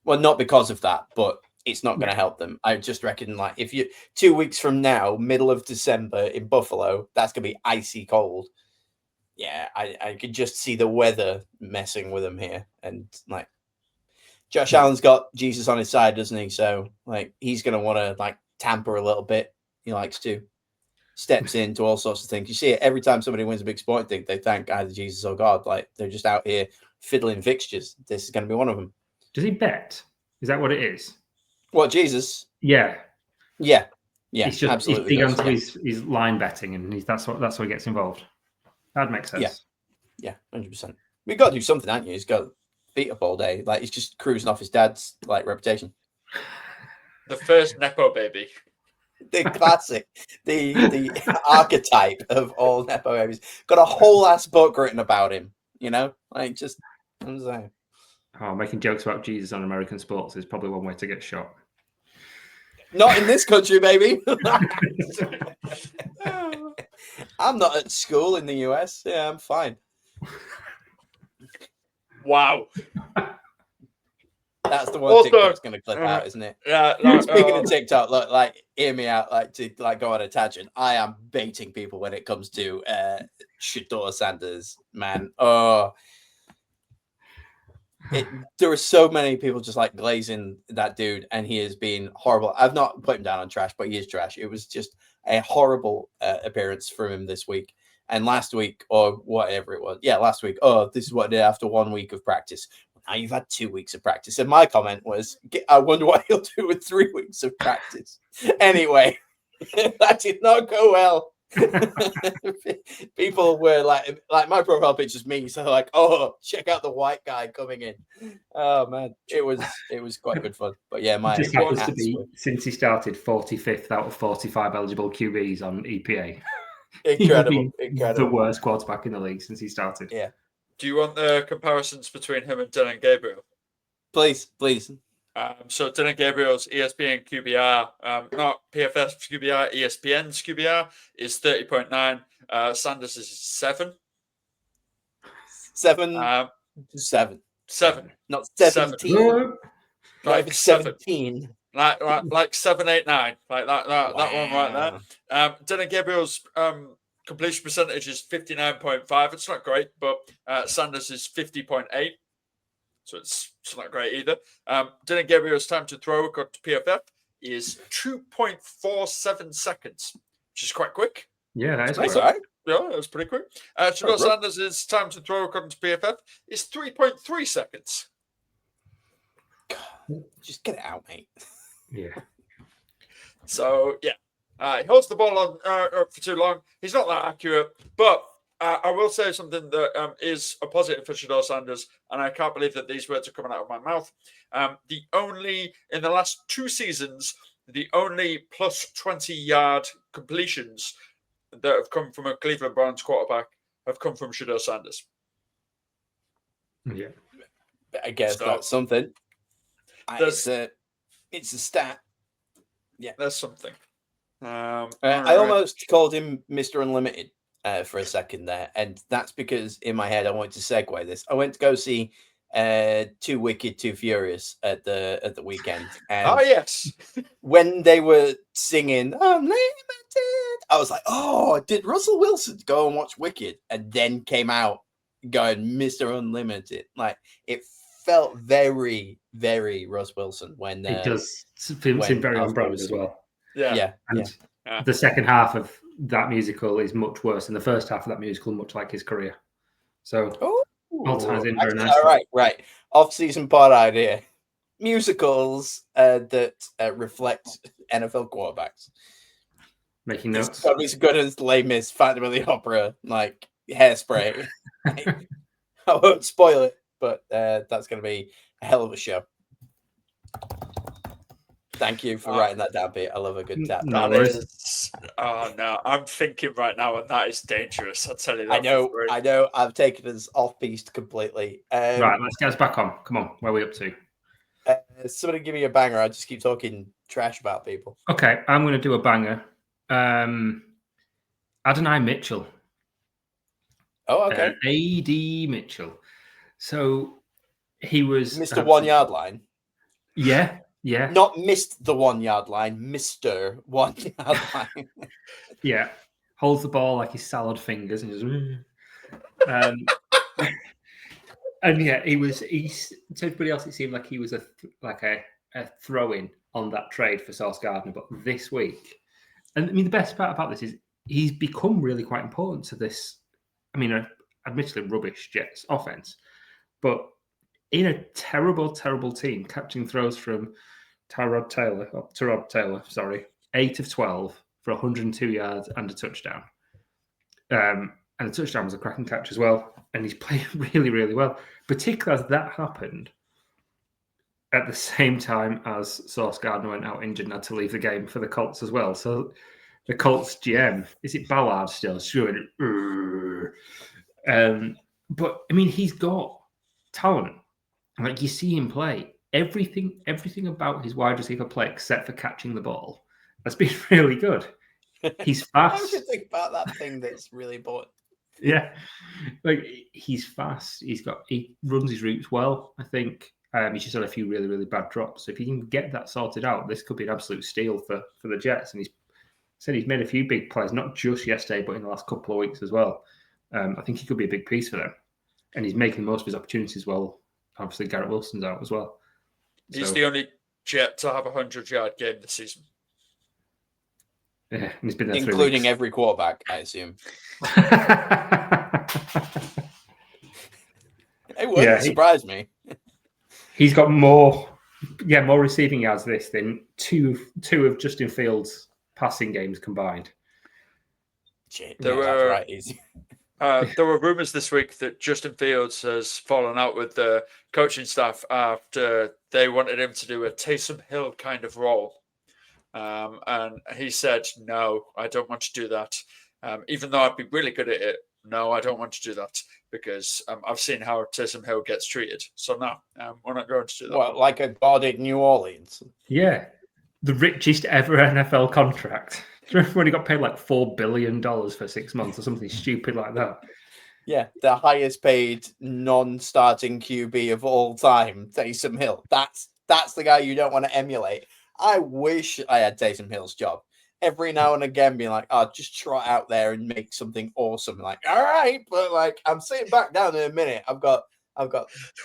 Well, not because of that, but it's not going to help them. I just reckon, like, if you 2 weeks from now, middle of December in Buffalo, that's going to be icy cold. Yeah, I could just see the weather messing with them here. And, like, Josh Allen's got Jesus on his side, doesn't he? So, like, he's going to want to, like, tamper a little bit. He likes to. Steps into all sorts of things. You see it every time somebody wins a big sport thing, they thank either Jesus or God. Like, they're just out here fiddling fixtures. This is going to be one of them. Does he bet? Is that what it is? What, Jesus? Yeah. Yeah, He's absolutely. big onto his line betting, and that's what he gets involved. That makes sense. Yeah, 100%. We've got to do something, haven't you? He's got beat up all day. Like, he's just cruising off his dad's like reputation. The first Nepo baby. The classic, the archetype of all Nepo babies. Got a whole ass book written about him, you know? Like, just, I'm saying. Oh, making jokes about Jesus on American sports is probably one way to get shot. Not in this country, baby. I'm not at school in the US. Yeah, I'm fine. Wow. That's the one Also, TikTok's going to clip out, isn't it? Yeah. No, Speaking of TikTok, look, like, hear me out, like, to like go on a tangent. I am baiting people when it comes to Shador Sanders, man. Oh, there are so many people just like glazing that dude, and he has been horrible. I've not put him down on trash, but he is trash. It was just a horrible appearance from him this week. And last week, or whatever it was, last week, oh, this is what I did after 1 week of practice. Now you've had 2 weeks of practice. And my comment was, I wonder what he'll do with 3 weeks of practice. Anyway, that did not go well. People were like my profile picture is me, so like, oh, check out the white guy coming in. Oh man, it was quite good fun. But yeah, my just happens to be since he started 45th out of 45 eligible QBs on EPA. Incredible. The worst quarterback in the league since he started. Yeah. Do you want the comparisons between him and Dylan Gabriel? Please. So Dylan Gabriel's ESPN QBR, not PFF QBR, ESPN's QBR is 30.9. Sanders is 7. 7. 7. Not 17. Like 17. Like 7, 8, 9. Like that one right there. Dylan Gabriel's completion percentage is 59.5. It's not great, but Sanders is 50.8. So it's not great either. Dylan Gabriel's time to throw, according to PFF, is 2.47 seconds, which is quite quick. Yeah, that is quick. Right. Yeah, that was pretty quick. Shador Sanders' time to throw, according to PFF, is 3.3 seconds. God, just get it out, mate. Yeah. So, yeah. He holds the ball on for too long. He's not that accurate, but I will say something that is a positive for Shador Sanders, and I can't believe that these words are coming out of my mouth. In the last 2 seasons, the only plus 20-yard completions that have come from a Cleveland Browns quarterback have come from Shador Sanders. Yeah. I guess that's something. It's a stat. Yeah. There's something. I almost called him Mr. Unlimited for a second there, and that's because in my head I wanted to segue this. I went to go see Too Wicked, Too Furious at the weekend. And yes. when they were singing Unlimited, I was like, oh, did Russell Wilson go and watch Wicked and then came out going Mr. Unlimited? Like, it felt very, very Russ Wilson when it does seem very on brand as well. Yeah. The second half of that musical is much worse than the first half of that musical, much like his career. So all ties in very nicely. All right. Off-season pod idea: musicals that reflect NFL quarterbacks. Making notes. It's got to be as good as Les Mis, Phantom of the Opera, like Hairspray. I won't spoil it, but that's going to be a hell of a show. Thank you for writing that down, Pete. I love a good tap. No worries. Oh no, I'm thinking right now, and that is dangerous. I'll tell you that. I know. I've taken us off piste completely. Right, let's get us back on. Come on, where are we up to? Somebody give me a banger. I just keep talking trash about people. Okay, I'm going to do a banger. Adonai Mitchell. Oh, okay. A.D. Mitchell. So he was Mr. 1 Yard Line. Yeah. Yeah. Not missed the 1 yard line, Mr. 1 yard line. Yeah. Holds the ball like his salad fingers and just. And yeah, he's to everybody else, it seemed like he was a throw-in on that trade for Sauce Gardner. But this week, and I mean, the best part about this is he's become really quite important to this. I mean, admittedly rubbish Jets offense, but in a terrible, terrible team, catching throws from Tyrod Taylor, 8 of 12 for 102 yards and a touchdown. And the touchdown was a cracking catch as well. And he's played really, really well, particularly as that happened at the same time as Sauce Gardner went out injured and had to leave the game for the Colts as well. So the Colts GM, is it Ballard still? But I mean, he's got talent. Like, you see him play. Everything about his wide receiver play, except for catching the ball, has been really good. He's fast. I should think about that thing that's really important. Yeah, like, he's fast. He runs his routes well, I think. He's just had a few really, really bad drops. So if he can get that sorted out, this could be an absolute steal for the Jets. And he's made a few big plays, not just yesterday, but in the last couple of weeks as well. I think he could be a big piece for them. And he's making the most of his opportunities well. Obviously, Garrett Wilson's out as well. He's the only Jet to have a 100-yard game this season. Yeah, and he's been there including every quarterback, I assume. It wouldn't surprise me. He's got more receiving yards this than two of Justin Fields' passing games combined. Shit, there were rumors this week that Justin Fields has fallen out with the coaching staff after they wanted him to do a Taysom Hill kind of role. And he said, no, I don't want to do that. Even though I'd be really good at it, no, I don't want to do that because I've seen how Taysom Hill gets treated. So no, we're not going to do that. What, like a god in New Orleans? Yeah. The richest ever NFL contract. Do you remember when he got paid like $4 billion for 6 months or something stupid like that? Yeah, the highest paid non-starting QB of all time, Taysom Hill. That's the guy you don't want to emulate. I wish I had Taysom Hill's job. Every now and again, being like, "Oh, just trot out there and make something awesome." Like, all right, but like, I'm sitting back down in a minute. I've got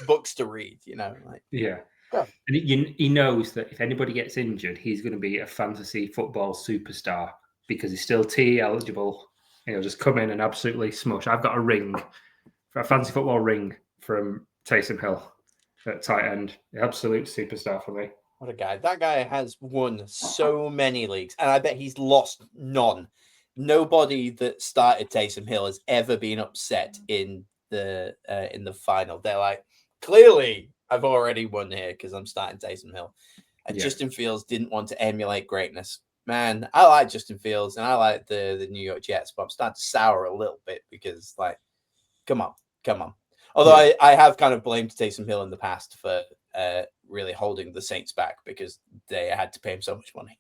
books to read. Like, yeah. Go. And he knows that if anybody gets injured, he's going to be a fantasy football superstar because he's still TE eligible. And he'll just come in and absolutely smush. I've got a fantasy football ring from Taysom Hill at tight end. Absolute superstar for me. What a guy. That guy has won so many leagues, and I bet he's lost none. Nobody that started Taysom Hill has ever been upset in the final. They're like, clearly, I've already won here because I'm starting Taysom Hill. And Justin Fields didn't want to emulate greatness. Man, I like Justin Fields, and I like the New York Jets, but I'm starting to sour a little bit because, like, come on. Although I have kind of blamed Taysom Hill in the past for really holding the Saints back because they had to pay him so much money.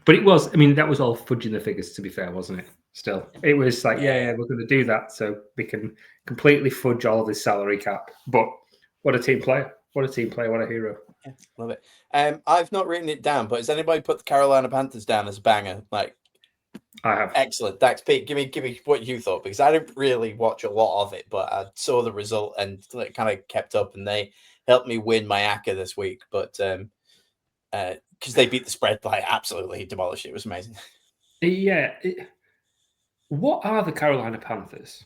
But it was, that was all fudging the figures, to be fair, wasn't it? Still, it was like, we're going to do that so we can completely fudge all of this salary cap. But what a team player. What a hero. Yeah, love it. I've not written it down, but has anybody put the Carolina Panthers down as a banger? Like, I have. Excellent. Thanks, Pete. Give me what you thought, because I didn't really watch a lot of it, but I saw the result and kind of kept up, and they helped me win my ACCA this week. But because they beat the spread, like, absolutely demolished it. It was amazing. Yeah. What are the Carolina Panthers?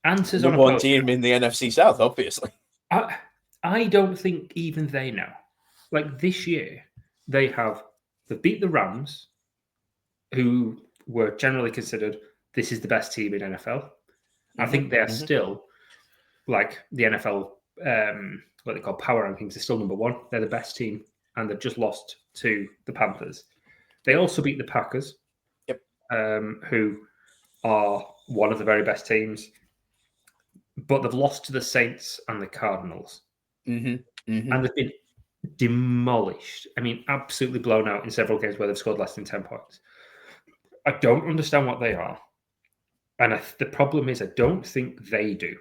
Answers on a one team in the NFC South, obviously. I don't think even they know. Like, this year, they beat the Rams, who were generally considered this is the best team in NFL. I think they're still, like, the NFL, what they call power rankings, is still number one. They're the best team, and they've just lost to the Panthers. They also beat the Packers, who are one of the very best teams, but they've lost to the Saints and the Cardinals. And they've been demolished. Absolutely blown out in several games where they've scored less than 10 points. I don't understand what they are. And the problem is, I don't think they do.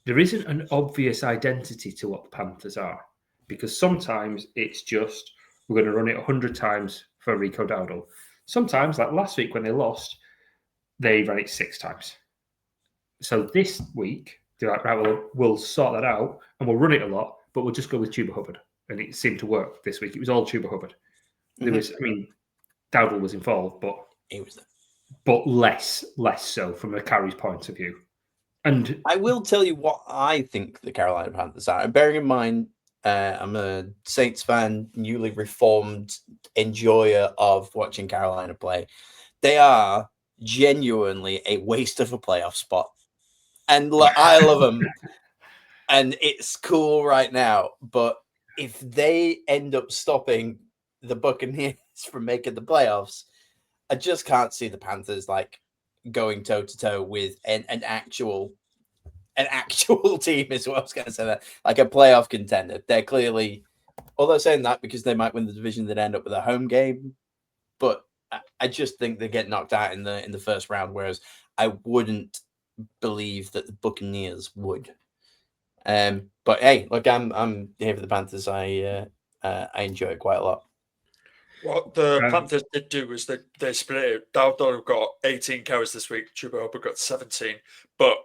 There isn't an obvious identity to what the Panthers are. because sometimes it's just we're going to run it 100 times for Rico Dowdle. Sometimes, like last week when they lost, they ran it 6 times. So this week, they're like, right, well, we'll sort that out and we'll run it a lot, but we'll just go with Chuba Hubbard. And it seemed to work this week. It was all Chuba Hubbard. There was, I mean, Dowdle was involved, but He was there. But less so from a carries point of view. And I will tell you what I think the Carolina Panthers are. And bearing in mind, I'm a Saints fan, newly reformed enjoyer of watching Carolina play. They are genuinely a waste of a playoff spot. And I love them. And it's cool right now. But if they end up stopping the Buccaneers from making the playoffs, I just can't see the Panthers like going toe to toe with an actual team is what I was going to say. That like a playoff contender. They're clearly, although saying that because they might win the division, they'd end up with a home game. But I just think they get knocked out in the first round. Whereas I wouldn't believe that the Buccaneers would. But hey, look, I'm here for the Panthers. I enjoy it quite a lot. What the Panthers did do was they split it. Dowdle got 18 carries this week. Chuba Hubbard got 17. But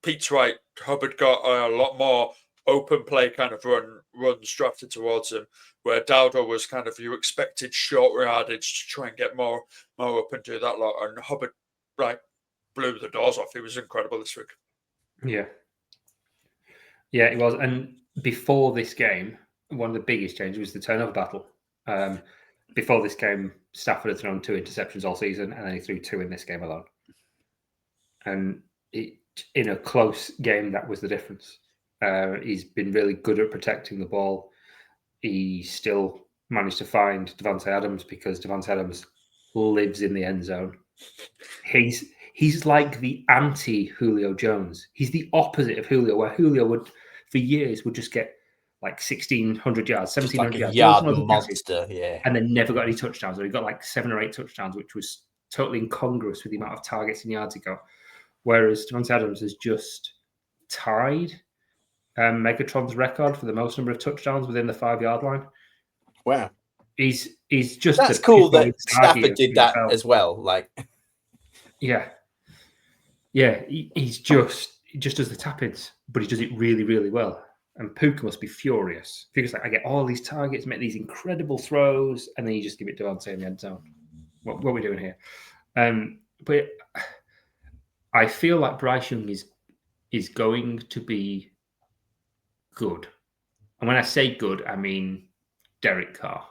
Pete's right. Hubbard got a lot more open play kind of runs drafted towards him, where Dowdle was kind of, you expected short yardage to try and get more up and do that lot. And Hubbard like blew the doors off. He was incredible this week. yeah, it was. And before this game, one of the biggest changes was the turnover battle. Before this game, Stafford had thrown 2 interceptions all season, and then he threw 2 in this game alone. And in a close game, that was the difference. He's been really good at protecting the ball. He still managed to find Davante Adams because Davante Adams lives in the end zone. He's like the anti-Julio Jones. He's the opposite of Julio, where Julio would, for years, would just get like 1,600 yards, 1,700 like a yards. yard monster, yeah. And then never got any touchdowns. Or he got like 7 or 8 touchdowns, which was totally incongruous with the amount of targets and yards he got. Whereas Davante Adams has just tied Megatron's record for the most number of touchdowns within the 5-yard line. Wow. He's just... That's cool that Stafford did that as well. Like, yeah. He just does the tap-ins, but he does it really, really well. And Puka must be furious. Puka's like, I get all these targets, make these incredible throws, and then you just give it to Davante in the end zone. What are we doing here? But I feel like Bryce Young is going to be good. And when I say good, I mean Derek Carr.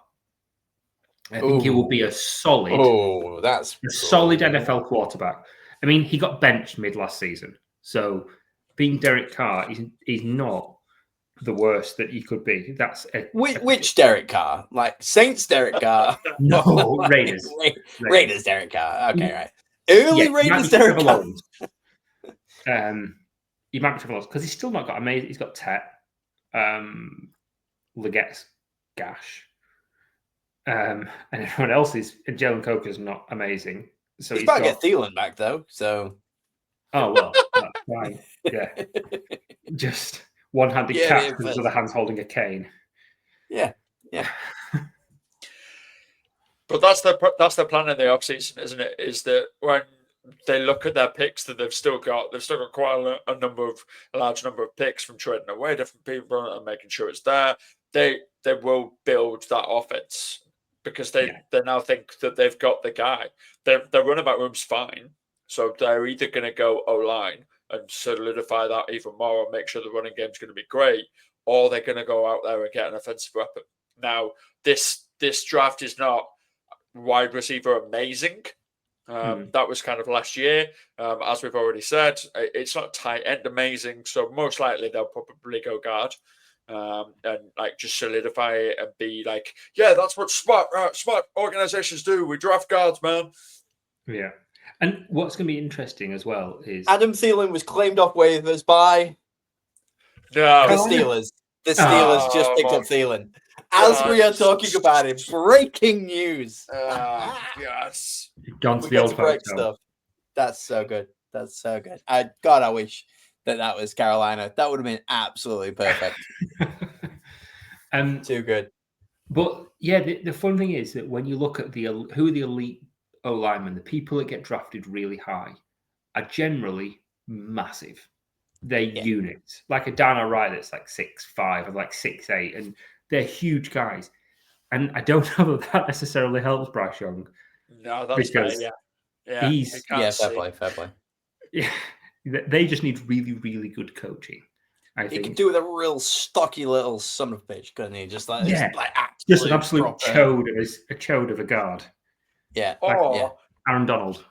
I think he will be a solid NFL quarterback. I mean, he got benched mid last season. So being Derek Carr, he's not the worst that he could be. That's which Derek Carr? Like Saints Derek Carr? No, Raiders. Raiders Derek Carr. Okay, right. Early Raiders Derek Carr. He might be Trevor Lawrence because he's still not got amazing. He's got Tet, Legette's Gash, and everyone else is. Jalen Coker's not amazing. So he's about to get Thielen back though. So, oh well, that's fine. Yeah, just one-handed catch because his other hand's holding a cane. Yeah. But that's the plan in the offseason, isn't it? Is that when they look at their picks that they've still got quite a large number of picks from trading away different people and making sure it's there. They will build that offense because they now think that they've got the guy. Their running back room's fine, so they're either going to go O-line and solidify that even more and make sure the running game's going to be great, or they're going to go out there and get an offensive weapon. Now, this draft is not wide receiver amazing. That was kind of last year. As we've already said, it's not tight end amazing, so most likely they'll probably go guard and like just solidify it and be like, yeah, that's what smart organizations do. We draft guards, man. Yeah. And what's going to be interesting as well is Adam Thielen was claimed off waivers by the Steelers. The Steelers just picked up Thielen. As we are talking about it, breaking news. Yes. John's the old break stuff. That's so good. I wish that was Carolina. That would have been absolutely perfect. Too good. But yeah, the fun thing is that when you look at who are the elite O linemen, the people that get drafted really high are generally massive. They're units. Like a Dan O'Reilly that's like 6'5" or like 6'8", and they're huge guys. And I don't know that necessarily helps Bryce Young. No, that's fair. Because Yeah. he's You can't fair see. play, fair play. yeah, they just need really, really good coaching. I He think could do with a real stocky little son of a bitch, couldn't he? Just like Yeah. like just an absolute proper- chode of a guard. Yeah. Or Aaron Donald.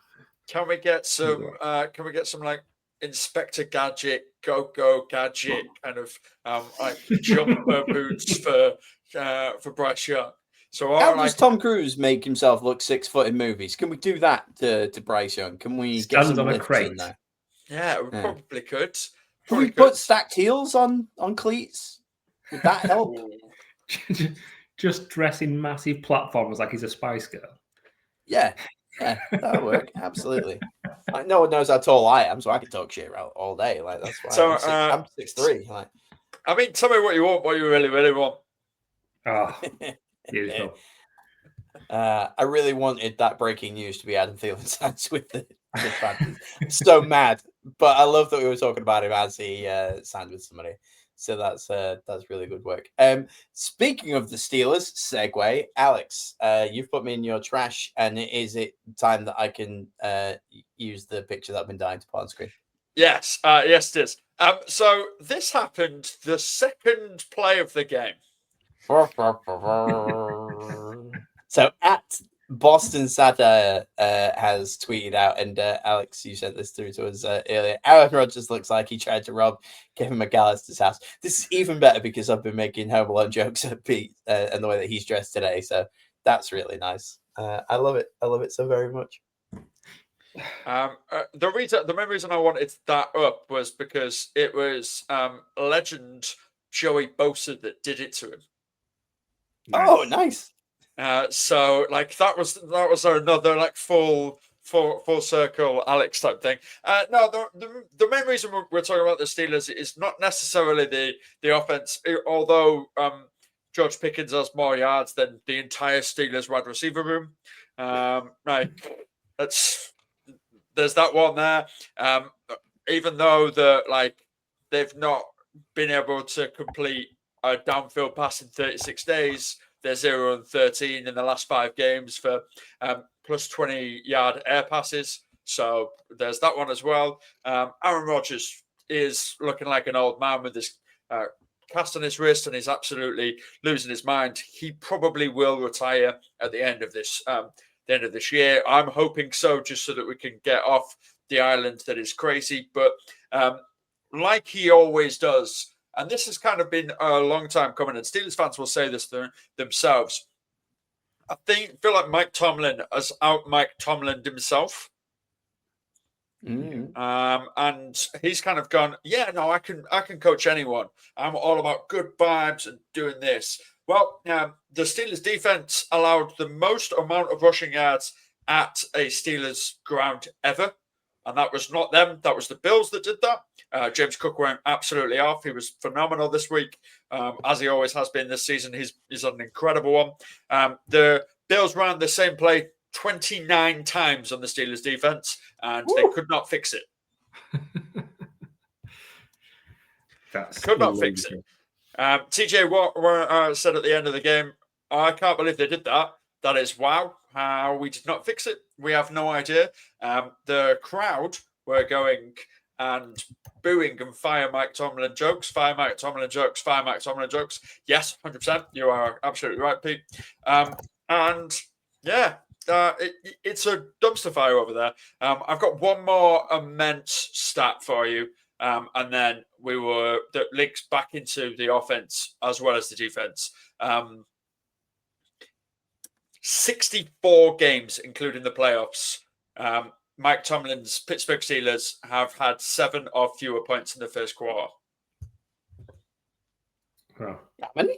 can we get some? Can we get some like Inspector Gadget, Go Gadget kind of like jumper boots for Bryce Young? So How does Tom Cruise make himself look 6 foot in movies? Can we do that to Bryce Young? Can we get Stands some on a lifts crate. in there? Yeah, we probably could. Can we put stacked heels on cleats? Would that help? Just dress in massive platforms like he's a Spice Girl. Yeah, that'll work. Absolutely. Like, no one knows how tall I am, so I can talk shit all day. Like that's why So, I'm 6'3". Like, I mean, tell me what you want, what you really, really want. Oh, beautiful. I really wanted that breaking news to be Adam Thielen signs with the Panthers. So mad, but I love that we were talking about him as he signed with somebody. So that's really good work. Speaking of the Steelers, segue, Alex, you've put me in your trash, and is it time that I can use the picture that I've been dying to put on screen? Yes, yes, it is. So this happened the second play of the game. So at Boston Satire has tweeted out, and Alex, you sent this through to us earlier. Aaron Rodgers looks like he tried to rob Kevin McAllister's house. This is even better because I've been making Home Alone jokes at Pete and the way that he's dressed today. So that's really nice. I love it. I love it so very much. The main reason I wanted that up was because it was legend Joey Bosa that did it to him. Nice. Oh, nice. So like that was another like full circle Alex type thing. No, the main reason we're talking about the Steelers is not necessarily the offense, although George Pickens has more yards than the entire Steelers wide receiver room. Like there's that one there. Even though they've not been able to complete a downfield pass in 36 days. They're 0-13 in the last 5 games for plus 20-yard air passes. So there's that one as well. Aaron Rodgers is looking like an old man with this cast on his wrist, and he's absolutely losing his mind. He probably will retire at the end of this year. I'm hoping so, just so that we can get off the island that is crazy. But like he always does, and this has kind of been a long time coming, and Steelers fans will say this themselves. I feel like Mike Tomlin has out-Mike Tomlin'd himself. And he's kind of gone, yeah, no, I can coach anyone. I'm all about good vibes and doing this. Well, the Steelers defense allowed the most amount of rushing yards at a Steelers ground ever. And that was not them. That was the Bills that did that. James Cook went absolutely off. He was phenomenal this week, as he always has been this season. He's an incredible one. The Bills ran the same play 29 times on the Steelers defense, and they could not fix it. Could not fix it. TJ Watt said at the end of the game, I can't believe they did that. That is wow. How we did not fix it, we have no idea. The crowd were going and booing and fire Mike Tomlin jokes, fire Mike Tomlin jokes, fire Mike Tomlin jokes. Yes, 100%. You are absolutely right, Pete. And yeah, it's a dumpster fire over there. I've got one more immense stat for you. And then that links back into the offense as well as the defense. 64 games, including the playoffs. Mike Tomlin's Pittsburgh Steelers have had 7 or fewer points in the first quarter. Wow.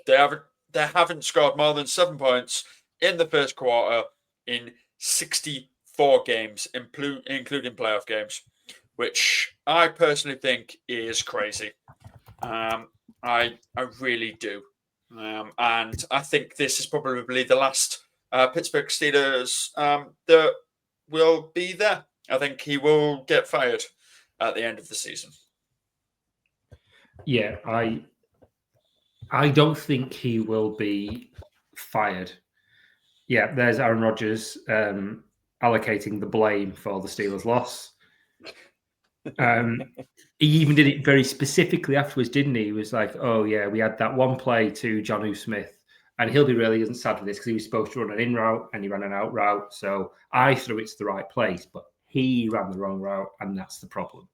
They haven't scored more than 7 points in the first quarter in 64 games, including playoff games, which I personally think is crazy. I really do. And I think this is probably the last Pittsburgh Steelers that will be there. I think he will get fired at the end of the season. Yeah, I don't think he will be fired. Yeah, there's Aaron Rodgers allocating the blame for the Steelers' loss. He even did it very specifically afterwards, didn't he? He was like, "Oh yeah, we had that one play to Jonnu Smith, and he'll be really sad with this because he was supposed to run an in route and he ran an out route. So I threw it to the right place, but he ran the wrong route, and that's the problem."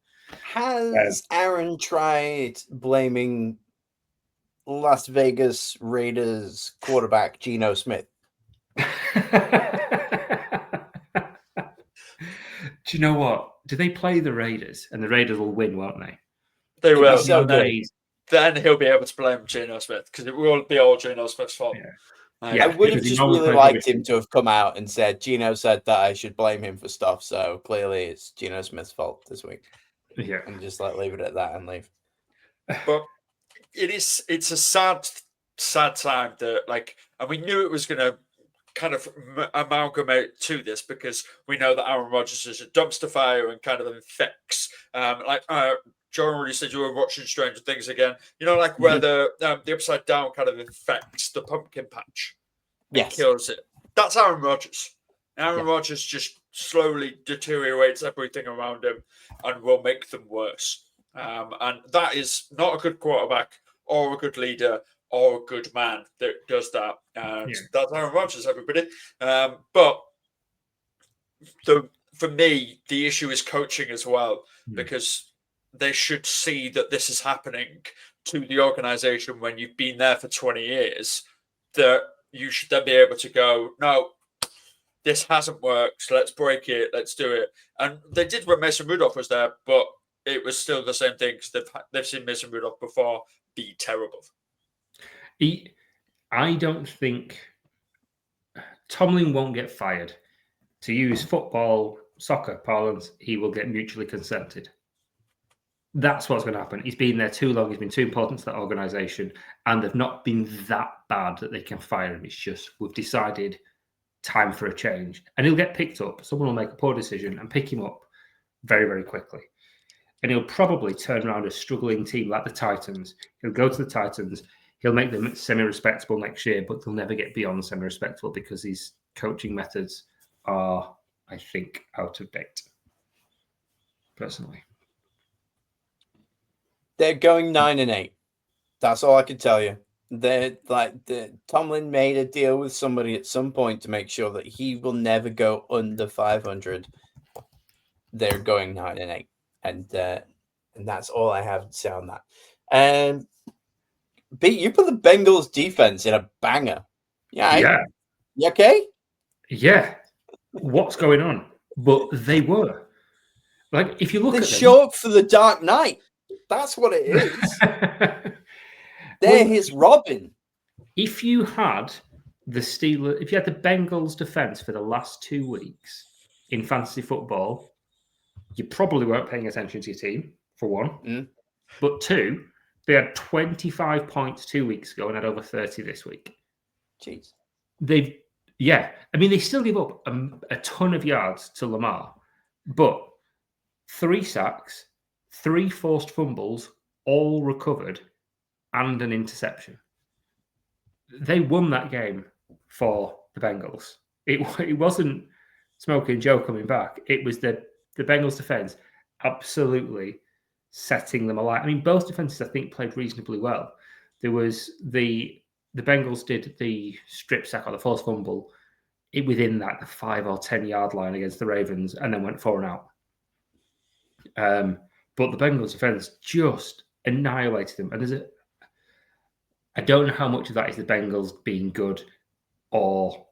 Has Aaron tried blaming Las Vegas Raiders quarterback Geno Smith? Do you know what? Do they play the Raiders? And the Raiders will win, won't they? They will. So good. Then he'll be able to blame Geno Smith because it will be all Geno Smith's fault. Yeah. I would have because he just normally really plays liked rubbish. him to have come out and said, Geno said that I should blame him for stuff, so clearly it's Geno Smith's fault this week. Yeah. And just like leave it at that and leave. But it's a sad time that, like, and we knew it was going to kind of amalgamate to this because we know that Aaron Rodgers is a dumpster fire and kind of infects. John already said you were watching Stranger Things again. You know, like where the upside down kind of infects the pumpkin patch. Yes. Kills it. That's Aaron Rodgers. Aaron Rodgers just slowly deteriorates everything around him and will make them worse. And that is not a good quarterback or a good leader or a good man that does that. And that's Aaron Rodgers, everybody. But for me, the issue is coaching as well, because they should see that this is happening to the organization when you've been there for 20 years, that you should then be able to go, no, this hasn't worked, so let's break it, let's do it. And they did when Mason Rudolph was there, but it was still the same thing because they've seen Mason Rudolph before be terrible. I don't think Tomlin won't get fired. To use football, soccer parlance, he will get mutually consented. That's what's going to happen. He's been there too long. He's been too important to that organisation, and they've not been that bad that they can fire him. It's just we've decided time for a change, and he'll get picked up. Someone will make a poor decision and pick him up very, very quickly. And he'll probably turn around a struggling team like the Titans. He'll go to the Titans. He'll make them semi-respectable next year, but they'll never get beyond semi-respectable because his coaching methods are, I think, out of date. Personally, they're going 9-8. That's all I can tell you. Tomlin made a deal with somebody at some point to make sure that he will never go under 500. They're going 9-8, and that's all I have to say on that. Pete, you put the Bengals defense in a banger. Yeah. You okay? Yeah. What's going on? But they were. Like, if you look at them, show up for the Dark Knight. That's what it is. They're his Robin. If you had the Steelers, if you had the Bengals defense for the last 2 weeks in fantasy football, you probably weren't paying attention to your team, for one. But two, they had 25 points 2 weeks ago and had over 30 this week. Jeez. They still give up a ton of yards to Lamar, but 3 sacks, 3 forced fumbles, all recovered, and an interception. They won that game for the Bengals. It wasn't Smokey and Joe coming back. It was the Bengals defense absolutely setting them alight. I mean, both defenses, I think, played reasonably well. There was the Bengals did the strip sack or the forced fumble within the 5 or 10 yard line against the Ravens, and then went 4 and out. But the Bengals defense just annihilated them. And I don't know how much of that is the Bengals being good or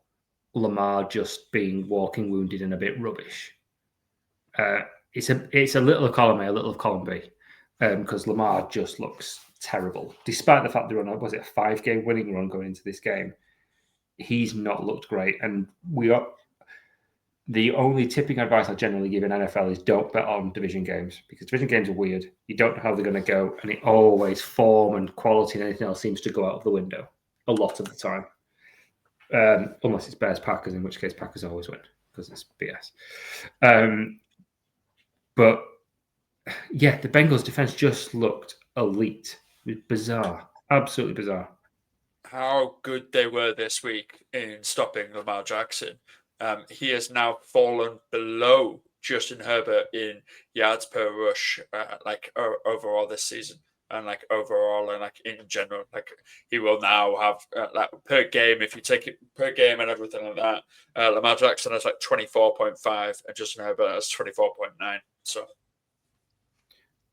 Lamar just being walking wounded and a bit rubbish. It's a little of column A, a little of column B, because Lamar just looks terrible. Despite the fact they're on a 5-game winning run going into this game, he's not looked great. And the only tipping advice I generally give in NFL is don't bet on division games, because division games are weird. You don't know how they're going to go, and it always form and quality and anything else seems to go out of the window. a lot of the time. Unless it's Bears Packers, in which case Packers always win because it's BS. But yeah, the Bengals defense just looked elite. It was bizarre, absolutely bizarre. How good they were this week in stopping Lamar Jackson. He has now fallen below Justin Herbert in yards per rush, overall this season, and like overall and like in general. Like he will now have like per game, if you take it per game and everything like that. Lamar Jackson has like 24.5, and Justin Herbert has 24.9. So.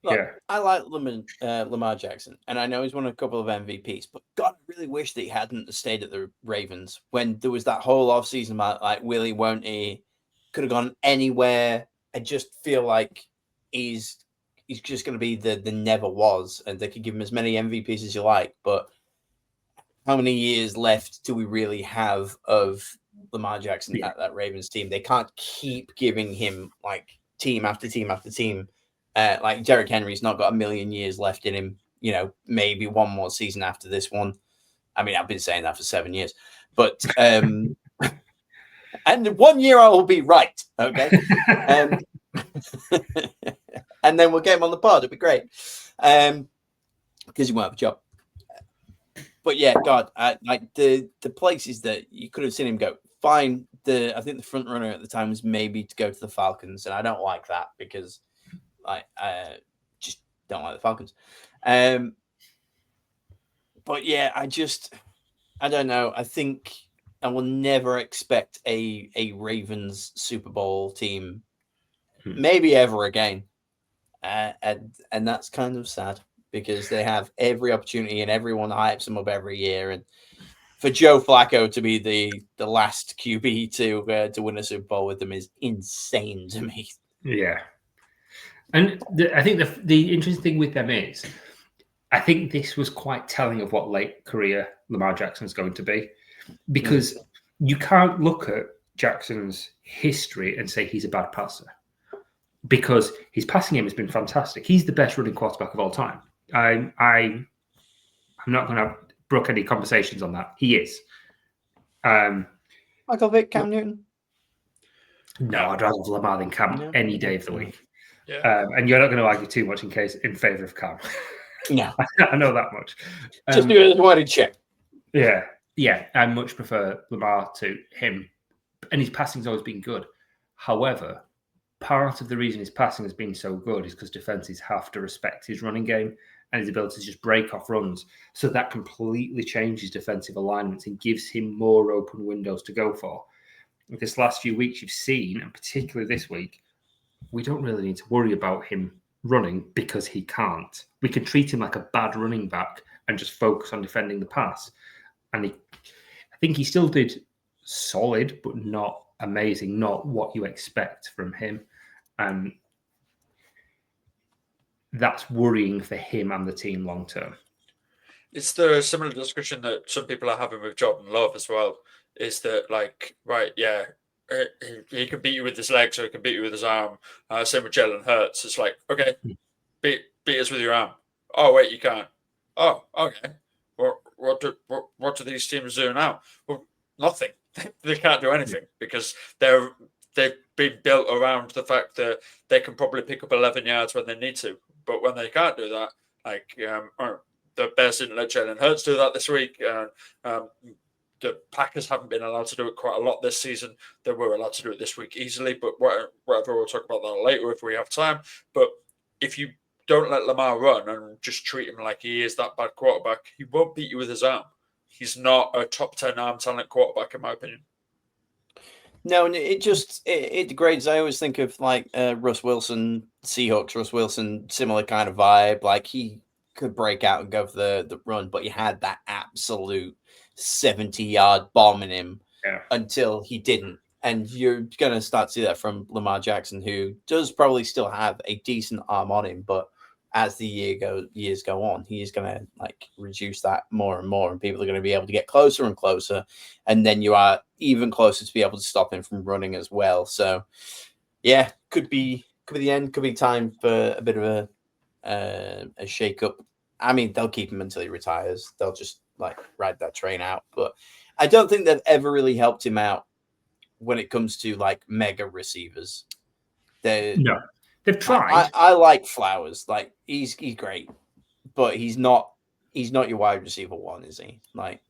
Look, Yeah. I like Lamar Jackson, and I know he's won a couple of MVPs, but God, I really wish that he hadn't stayed at the Ravens when there was that whole offseason about like, will he, won't he? Could have gone anywhere. I just feel like he's just going to be the never was, and they could give him as many MVPs as you like, but how many years left do we really have of Lamar Jackson at that Ravens team? They can't keep giving him like team after team after team. Like Derrick Henry's not got a million years left in him. You know, maybe one more season after this one. I mean, I've been saying that for 7 years, but and 1 year I will be right. Okay, and then we'll get him on the pod. It'd be great, because you won't have a job. But yeah, God, like the places that you could have seen him go. Fine, I think the front runner at the time was maybe to go to the Falcons, and I don't like that because I just don't like the Falcons. But yeah, I don't know. I think I will never expect a Ravens Super Bowl team, maybe ever again, and that's kind of sad because they have every opportunity and everyone hypes them up every year. And for Joe Flacco to be the last QB to win a Super Bowl with them is insane to me. Yeah. And I think the interesting thing with them is, I think this was quite telling of what late career Lamar Jackson is going to be, because you can't look at Jackson's history and say he's a bad passer, because his passing game has been fantastic. He's the best running quarterback of all time. I'm not going to brook any conversations on that. He is. Michael Vick, Cam Newton. No, I'd rather have Lamar than Cam any day of the week. Yeah. And you're not going to argue too much in favor of Cam. No, I know that much. Just do it as a check. Yeah. I much prefer Lamar to him, and his passing's always been good. However, part of the reason his passing has been so good is because defenses have to respect his running game and his ability to just break off runs. So that completely changes defensive alignments and gives him more open windows to go for. This last few weeks you've seen, and particularly this week, we don't really need to worry about him running because he can't. We can treat him like a bad running back and just focus on defending the pass. And I think he still did solid, but not amazing, not what you expect from him. And that's worrying for him and the team long term. It's the similar discussion that some people are having with Jordan Love as well. Is that like, right, yeah, he can beat you with his legs or he can beat you with his arm. Same with Jalen Hurts. It's like, okay, beat us with your arm. Oh, wait, you can't. Oh, okay. What do these teams do now? Well, nothing. They can't do anything because they've been built around the fact that they can probably pick up 11 yards when they need to. But when they can't do that, like the Bears didn't let Jalen Hurts do that this week. The Packers haven't been allowed to do it quite a lot this season. They were allowed to do it this week easily, but whatever, we'll talk about that later if we have time. But if you don't let Lamar run and just treat him like he is that bad quarterback, he won't beat you with his arm. He's not a top 10 arm talent quarterback, in my opinion. No, and it degrades. I always think of like Russ Wilson, Seahawks, Russ Wilson, similar kind of vibe. Like he could break out and go for the run, but he had that absolute 70-yard bomb in him until he didn't. And you're going to start to see that from Lamar Jackson, who does probably still have a decent arm on him, but as the years go on, he is going to like reduce that more and more, and people are going to be able to get closer and closer, and then you are even closer to be able to stop him from running as well. So, yeah, could be the end. Could be time for a bit of a shake up. I mean, they'll keep him until he retires. They'll just like ride that train out. But I don't think they've ever really helped him out when it comes to like mega receivers. No, they've tried. I like Flowers. Like he's great, but he's not your wide receiver one, is he? Like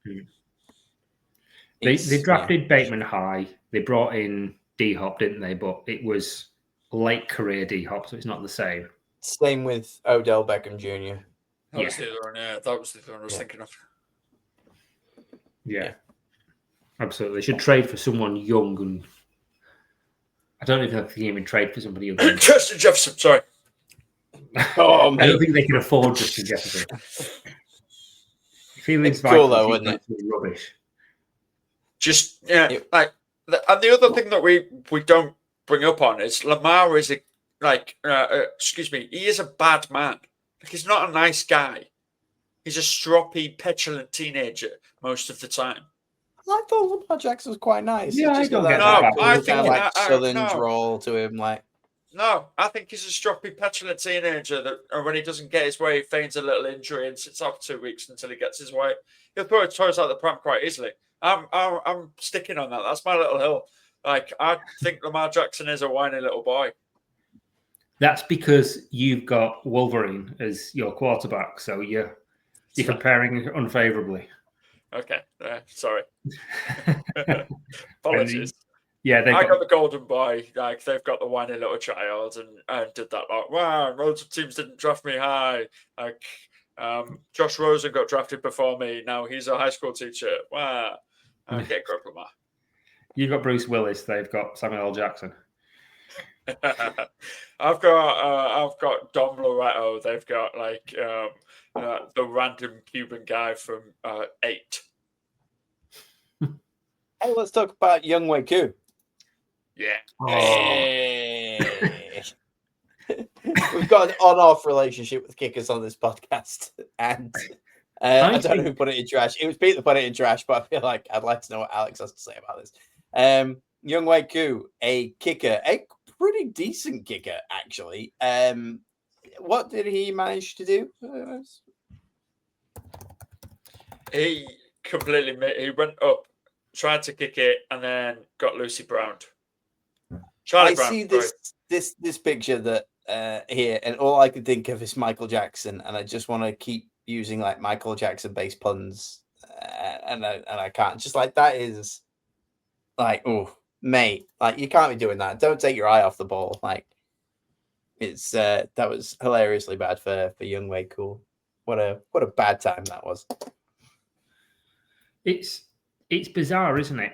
they drafted Bateman high. They brought in D-Hop, didn't they? But it was late career D-Hop, so it's not the same. Same with Odell Beckham Jr. That was the other one. Yeah, that was the one I was thinking of. Yeah, absolutely. They should trade for someone young, and I don't even think they can even trade for somebody young. Justin Jefferson. Sorry. Oh, I don't think they can afford Justin Jefferson. It's cool though, isn't it? Rubbish. Just and the other thing that we don't bring up on is Lamar is he is a bad man. Like he's not a nice guy. He's a stroppy, petulant teenager most of the time. I thought Lamar Jackson was quite nice. Yeah, I don't get that. I think southern drawl to him, like. No, I think he's a stroppy, petulant teenager that when he doesn't get his way, he feigns a little injury and sits off 2 weeks until he gets his way. He'll throw his toes out the pram quite easily. I'm sticking on that. That's my little hill. Like I think Lamar Jackson is a whiny little boy. That's because you've got Wolverine as your quarterback, so you're comparing unfavorably. Okay, sorry. Apologies. Yeah, I got the golden boy. Like they've got the whiny little child, and did that. Like, wow, loads of teams didn't draft me high. Like, Josh Rosen got drafted before me. Now he's a high school teacher. Wow, okay, great Lamar. You've got Bruce Willis. They've got Samuel L. Jackson. I've got Dom Loretto. They've got like the random Cuban guy from 8. Hey, let's talk about Young Wei Koo. Yeah. Hey. We've got an on-off relationship with kickers on this podcast, and I don't know who put it in trash. It was Pete that put it in trash, but I feel like I'd like to know what Alex has to say about this. Young Wei Koo, a kicker, a pretty decent kicker, actually. What did he manage to do? He he went up, tried to kick it, and then got Lucy Brown. I see this picture that here, and all I could think of is Michael Jackson, and I just want to keep using like Michael Jackson based puns, and I can't. Just like that is like, oh mate, like you can't be doing that. Don't take your eye off the ball. Like it's that was hilariously bad for Young Wei Koo. What a bad time that was. It's bizarre, isn't it?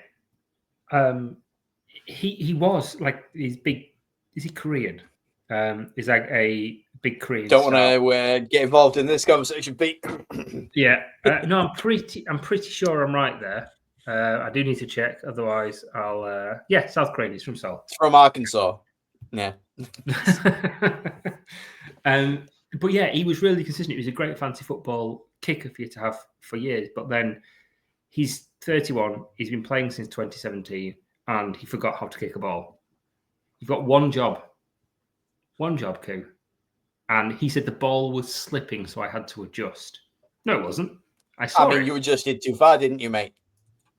He was like he's big. Is he Korean? He's like a big Korean. Don't want to get involved in this conversation, Pete. Yeah, no, I'm pretty sure I'm right there. I do need to check, otherwise I'll. Yeah, South Korean. He's from Seoul. It's from Arkansas. Yeah. But yeah, he was really consistent. He was a great fantasy football kicker for you to have for years. But then he's 31. He's been playing since 2017, and he forgot how to kick a ball. You've got one job, Koo. And he said the ball was slipping, so I had to adjust. No, it wasn't. I mean, you adjusted too far, didn't you, mate?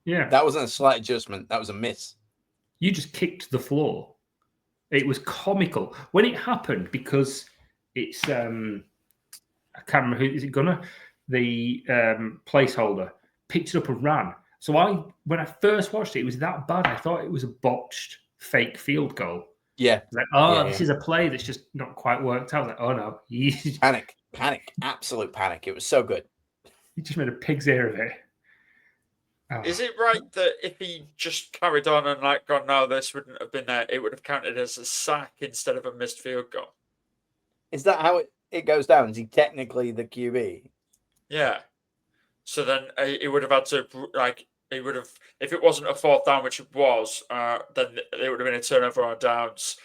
Yeah. That wasn't a slight adjustment. That was a miss. You just kicked the floor. It was comical when it happened because it's I can't remember who is it gonna the placeholder picked it up and ran. So when I first watched it, it was that bad. I thought it was a botched fake field goal. Yeah. Like, this is a play that's just not quite worked out. I was like, oh no. Panic, absolute panic. It was so good. He just made a pig's ear of it. Oh. Is it right that if he just carried on and like gone, no, this wouldn't have been there, it would have counted as a sack instead of a missed field goal? Is that how it goes down? Is he technically the QB? Yeah. So then he would have had to, like, he would have, if it wasn't a 4th down, which it was, then it would have been a turnover on downs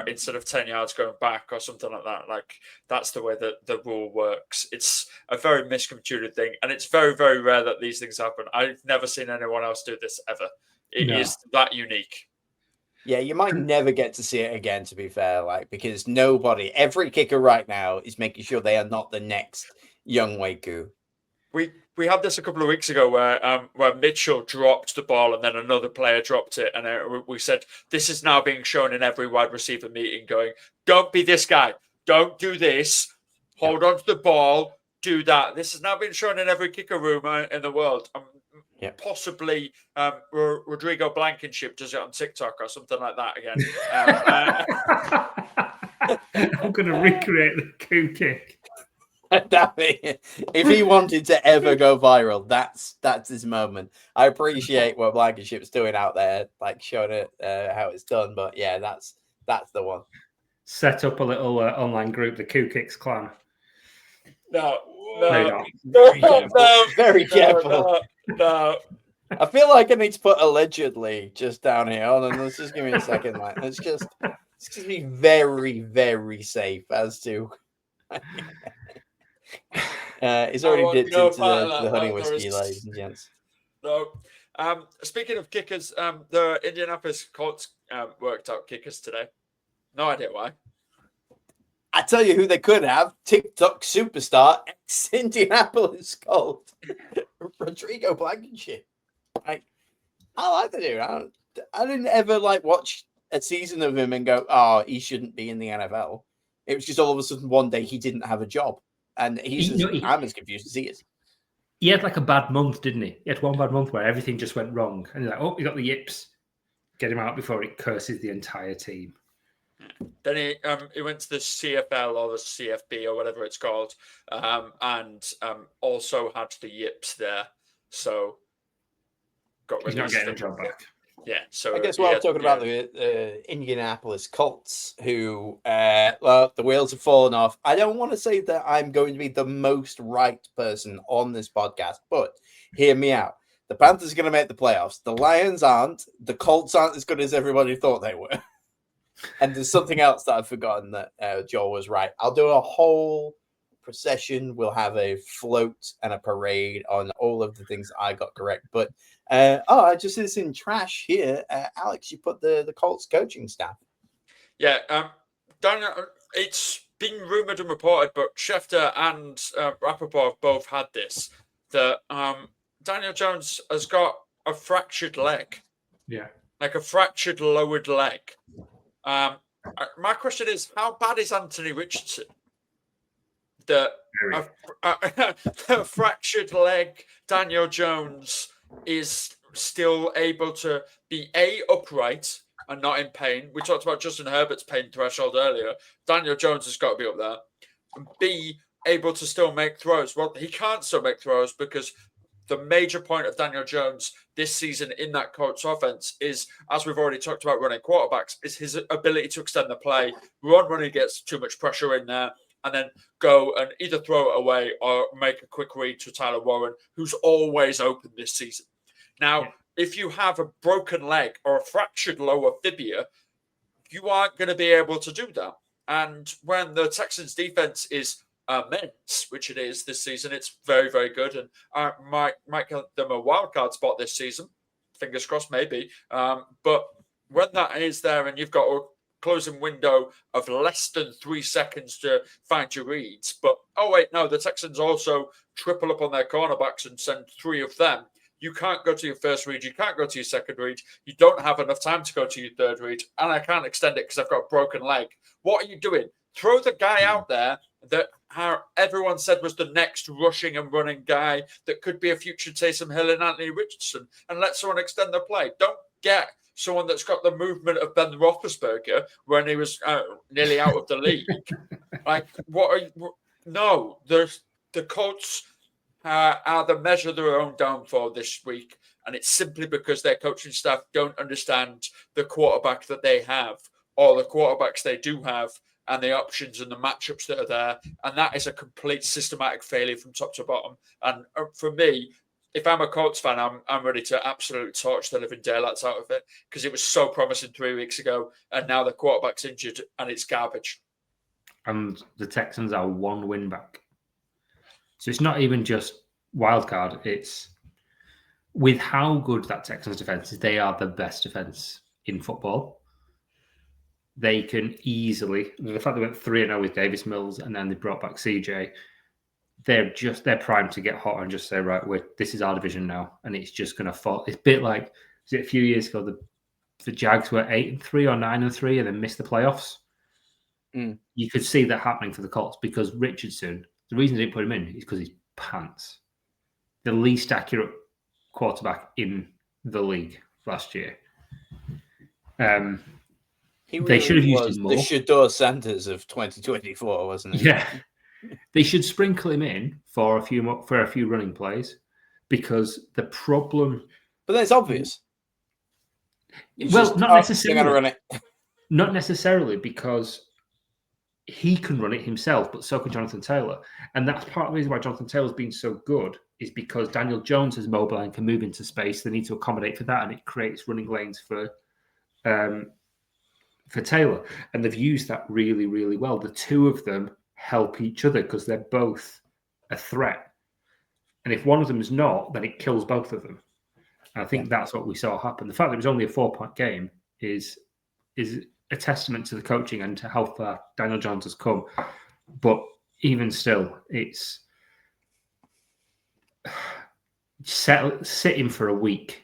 instead of 10 yards going back or something like that. Like, that's the way that the rule works. It's a very miscomputed thing, and it's very, very rare that these things happen. I've never seen anyone else do this ever. It is that unique. Yeah, you might never get to see it again, to be fair, like, because every kicker right now is making sure they are not the next Young Wei Koo. We we had this a couple of weeks ago where Mitchell dropped the ball and then another player dropped it, and we said this is now being shown in every wide receiver meeting. Going, don't be this guy, don't do this, hold on to the ball, do that. This has now been shown in every kicker room in the world. Possibly Rodrigo Blankenship does it on TikTok or something like that again. I'm going to recreate the coup kick. If he wanted to ever go viral, that's his moment. I appreciate what Blankenship's doing out there, like showing it how it's done. But yeah, that's the one. Set up a little online group, the Coup Kicks clan. No. Very careful. No. I feel like I need to put allegedly just down here. Hold on, let's just give me a second. Like, let's just be very, very safe as to. It's already dipped into the honey whiskey, ladies and gents. No. Speaking of kickers, the Indianapolis Colts worked out kickers today. No idea why. I tell you who they could have: TikTok superstar, ex-Indianapolis Colt, Rodrigo Blankenship. I like the dude. I didn't ever watch a season of him and go, "Oh, he shouldn't be in the NFL." It was just all of a sudden one day he didn't have a job, and I'm as confused as he is. He had a bad month, didn't he? He had one bad month where everything just went wrong, and you're like, "Oh, he got the yips. Get him out before it curses the entire team." Then he went to the CFL or the CFB or whatever it's called, and also had the yips there. So he's not getting a job back. Yeah, so I guess while I'm talking about the Indianapolis Colts, who the wheels have fallen off. I don't want to say that I'm going to be the most right person on this podcast, but hear me out. The Panthers are going to make the playoffs. The Lions aren't. The Colts aren't as good as everybody thought they were. And there's something else that I've forgotten that Joel was right. I'll do a whole procession. We'll have a float and a parade on all of the things I got correct. But I just see this in trash here. Alex, you put the Colts coaching staff. Yeah, Daniel, it's been rumored and reported, but Schefter and Rappaport have both had this, that Daniel Jones has got a fractured leg. Yeah. Like a fractured lowered leg. My question is, how bad is Anthony Richardson? The fractured leg Daniel Jones is still able to be upright and not in pain. We talked about Justin Herbert's pain threshold earlier. Daniel Jones has got to be up there. And B, able to still make throws. Well, he can't still make throws because the major point of Daniel Jones this season in that Colts offense is, as we've already talked about running quarterbacks, is his ability to extend the play, run when he gets too much pressure in there, and then go and either throw it away or make a quick read to Tyler Warren, who's always open this season. Now, if you have a broken leg or a fractured lower fibula, you aren't going to be able to do that. And when the Texans defense is immense, which it is this season, it's very, very good, and might give them a wild card spot this season. Fingers crossed, maybe. But when that is there, and you've got a closing window of less than 3 seconds to find your reads, but the Texans also triple up on their cornerbacks and send 3 of them. You can't go to your first read. You can't go to your second read. You don't have enough time to go to your third read, and I can't extend it because I've got a broken leg. What are you doing? Throw the guy out there that everyone said was the next rushing and running guy that could be a future Taysom Hill and Anthony Richardson, and let someone extend the play. Don't get someone that's got the movement of Ben Roethlisberger when he was nearly out of the league. The Colts are the measure of their own downfall this week, and it's simply because their coaching staff don't understand the quarterback that they have, or the quarterbacks they do have, and the options and the matchups that are there. And that is a complete systematic failure from top to bottom. And for me, if I'm a Colts fan, I'm ready to absolutely torch the living daylights out of it, because it was so promising 3 weeks ago, and now the quarterback's injured and it's garbage. And the Texans are 1 win back. So it's not even just wild card. It's with how good that Texans defense is, they are the best defense in football. They can easily, the fact they went 3-0 with Davis Mills and then they brought back CJ, they're primed to get hot and just say, right, this is our division now, and it's just going to fall. It's a bit like, was it a few years ago the Jags were 8-3 or 9-3 and then missed the playoffs. You could see that happening for the Colts because Richardson, the reason they didn't put him in is because he's pants. The least accurate quarterback in the league last year. They should have used him more. The Shador Sanders of 2024, wasn't it? Yeah. They should sprinkle him in for a few running plays because the problem. But that's obvious. Not necessarily. They're going to run it. Not necessarily because he can run it himself, but so can Jonathan Taylor. And that's part of the reason why Jonathan Taylor's been so good is because Daniel Jones is mobile and can move into space. They need to accommodate for that, and it creates running lanes for Taylor. And they've used that really, really well. The two of them help each other because they're both a threat. And if one of them is not, then it kills both of them. And I think that's what we saw happen. The fact that it was only a 4-point game is a testament to the coaching and to how far Daniel Jones has come. But even still, it's sit him for a week,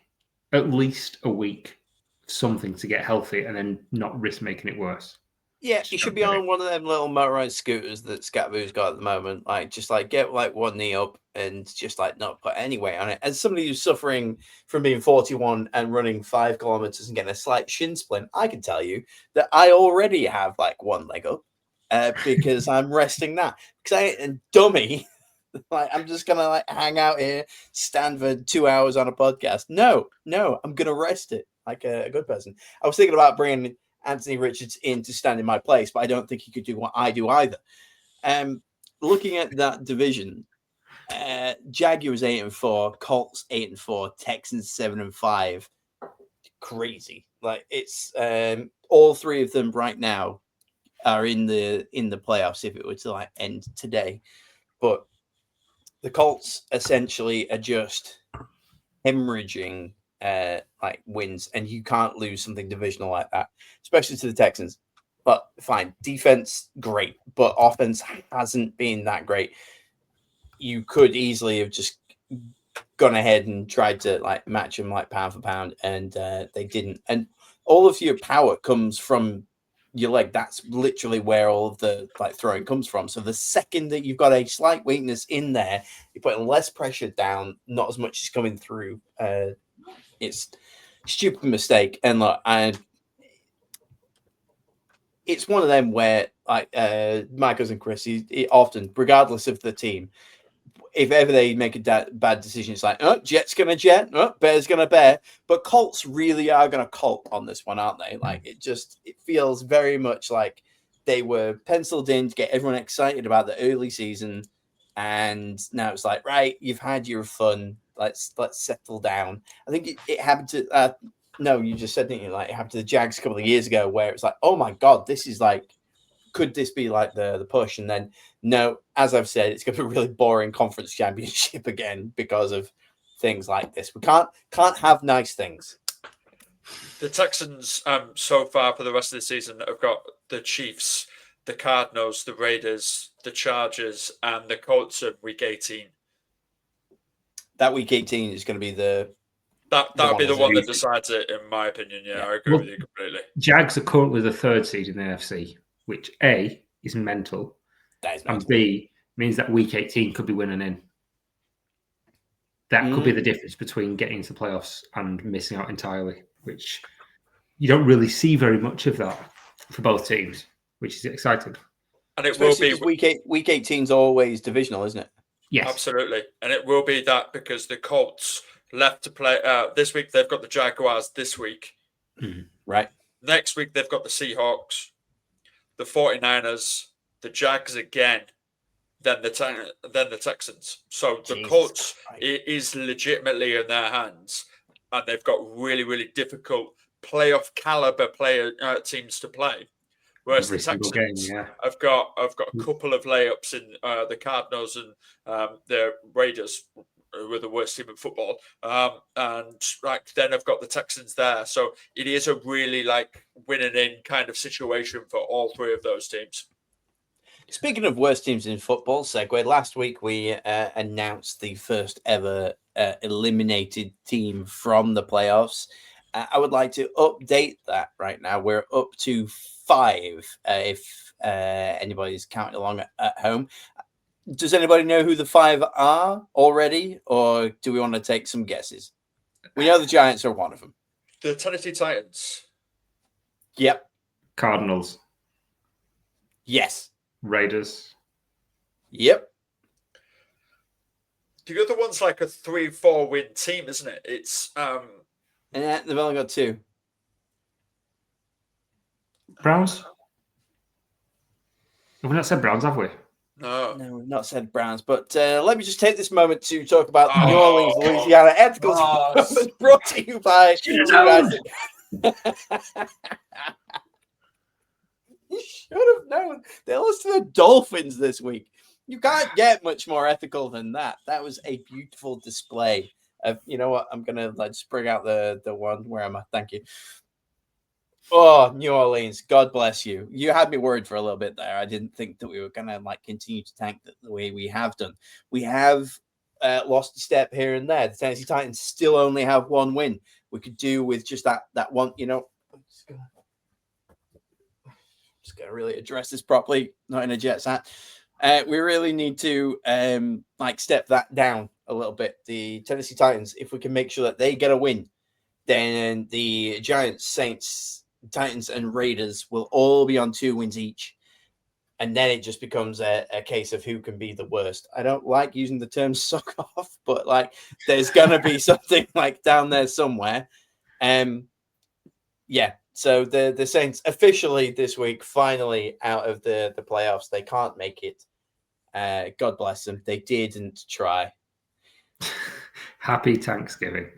at least a week, something to get healthy and then not risk making it worse. Yeah, he should be on one of them little motorized scooters that Scatboo's got at the moment. Like, just like get like one knee up and just like not put any weight on it. As somebody who's suffering from being 41 and running 5 kilometers and getting a slight shin splint, I can tell you that I already have like one leg up because I'm resting that. Because I ain't a dummy. Like, I'm just gonna like hang out here, stand for 2 hours on a podcast. No, I'm gonna rest it like a good person. I was thinking about bringing Anthony Richards in to stand in my place, but I don't think he could do what I do either. Looking at that division, Jaguars 8-4, Colts 8-4, Texans 7-5. Crazy. Like, it's all three of them right now are in the playoffs if it were to like end today. But the Colts essentially are just hemorrhaging like wins, and you can't lose something divisional like that, especially to the Texans. But fine, defense great, but offense hasn't been that great. You could easily have just gone ahead and tried to like match them like pound for pound, and they didn't. And all of your power comes from your leg. That's literally where all of the like throwing comes from. So the second that you've got a slight weakness in there, you're putting less pressure down, not as much is coming through. It's a stupid mistake. And look, it's one of them where like my cousin Chris, he often, regardless of the team, if ever they make a bad decision, it's like, oh, Jet's going to Jet, oh, Bear's going to Bear. But Colts really are going to Colt on this one, aren't they? Like, it feels very much like they were penciled in to get everyone excited about the early season. And now it's like, right, you've had your fun. Let's settle down. I think it happened to, no, you just said, didn't you? Like, it happened to the Jags a couple of years ago where it's like, oh my God, this is like, could this be like the push? And then, no, as I've said, it's going to be a really boring conference championship again because of things like this. We can't have nice things. The Texans, so far for the rest of the season, have got the Chiefs, the Cardinals, the Raiders, the Chargers, and the Colts in Week 18. That Week 18 is going to be that'll be the one that decides it, in my opinion. Yeah, I agree with you completely. Jags are currently the 3rd seed in the NFC, which A is mental, and B means that Week 18 could be winning in. That could be the difference between getting into the playoffs and missing out entirely, which you don't really see very much of that for both teams, which is exciting. And it will be Week 18 is always divisional, isn't it? Yes, absolutely, and it will be that because the Colts left to play this week. They've got the Jaguars this week, right? Next week they've got the Seahawks, the 49ers, the Jags again, then the Texans. So the Colts is legitimately in their hands, and they've got really, really difficult playoff caliber teams to play. Whereas the Texans have got a couple of layups in the Cardinals and the Raiders, who are the worst team in football, and like then I've got the Texans there. So it is a really like winning in kind of situation for all three of those teams. Speaking of worst teams in football, segue. Last week we announced the first ever eliminated team from the playoffs. I would like to update that right now. We're up to 5. If anybody's counting along at home, does anybody know who the 5 are already, or do we want to take some guesses? We know the Giants are one of them. The Tennessee Titans. Yep. Cardinals, Yes. Raiders. Yep. The other one's like a 3-4 win team, isn't it? It's And they've only got 2. Browns. Have we not said Browns, have we? no. No, we've not said Browns, but let me just take this moment to talk about Oh. New Orleans, Louisiana Ethicals. Oh. Brought to you by Should've two guys. known. You should have known. They lost to the Dolphins this week. You can't get much more ethical than that. That was a beautiful display of, you know what? I'm gonna just bring out the one. Where am I? Thank you. Oh, New Orleans, God bless you. You had me worried for a little bit there. I didn't think that we were gonna continue to tank the way we have done. We have lost a step here and there. The Tennessee Titans still only have 1 win. We could do with just that one. You know, I'm just gonna really address this properly. Not in a Jets hat. We really need to step that down a little bit. The Tennessee Titans, if we can make sure that they get a win, then the Giants, Saints, Titans, and Raiders will all be on 2 wins each. And then it just becomes a case of who can be the worst. I don't like using the term suck off, but there's gonna be something down there somewhere. Yeah. So the Saints officially this week, finally out of the playoffs. They can't make it. God bless them. They didn't try. Happy Thanksgiving.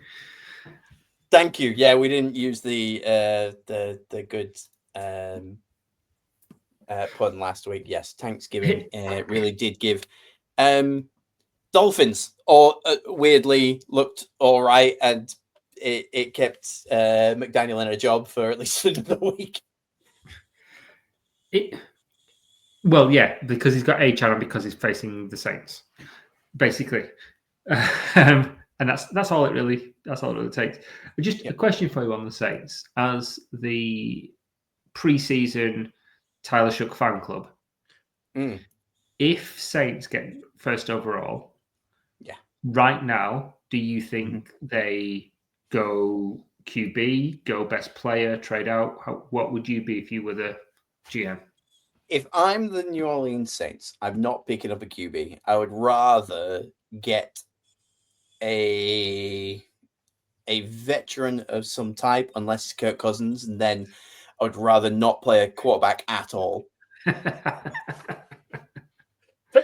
Thank you. Yeah, we didn't use the good pun last week. Yes, Thanksgiving really did give. Dolphins weirdly looked all right, and it kept McDaniel in a job for at least another week. Well, yeah, because he's got HR and because he's facing the Saints, basically, and that's all it really takes. Just a question for you on the Saints as the preseason Tyler Shook fan club. If Saints get first overall, right now, do you think they go QB, go best player, trade out? What would you be if you were the GM? If I'm the New Orleans Saints, I'm not picking up a QB. I would rather get a veteran of some type, unless it's Kirk Cousins, and then I would rather not play a quarterback at all. Take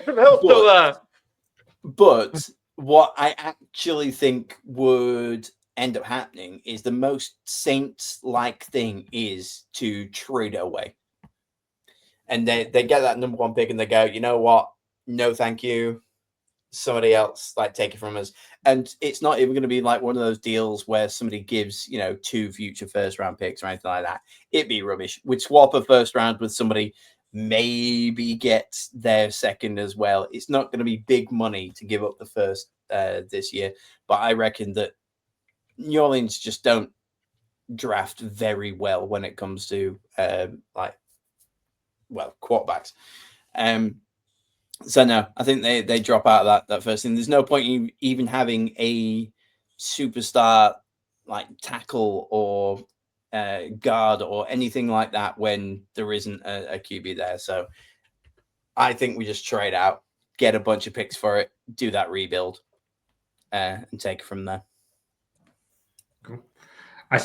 some help still there. But what I actually think would end up happening is the most Saints-like thing is to trade away. And they get that number 1 pick and they go, you know what? No, thank you. Somebody else take it from us. And it's not even going to be like one of those deals where somebody gives, 2 future first round picks or anything like that. It'd be rubbish. We'd swap a first round with somebody, maybe get their second as well. It's not going to be big money to give up the first this year. But I reckon that New Orleans just don't draft very well when it comes to quarterbacks. So no, I think they drop out of that first thing. There's no point in even having a superstar tackle or guard or anything like that when there isn't a QB there. So I think we just trade out, get a bunch of picks for it, do that rebuild, and take it from there. Cool.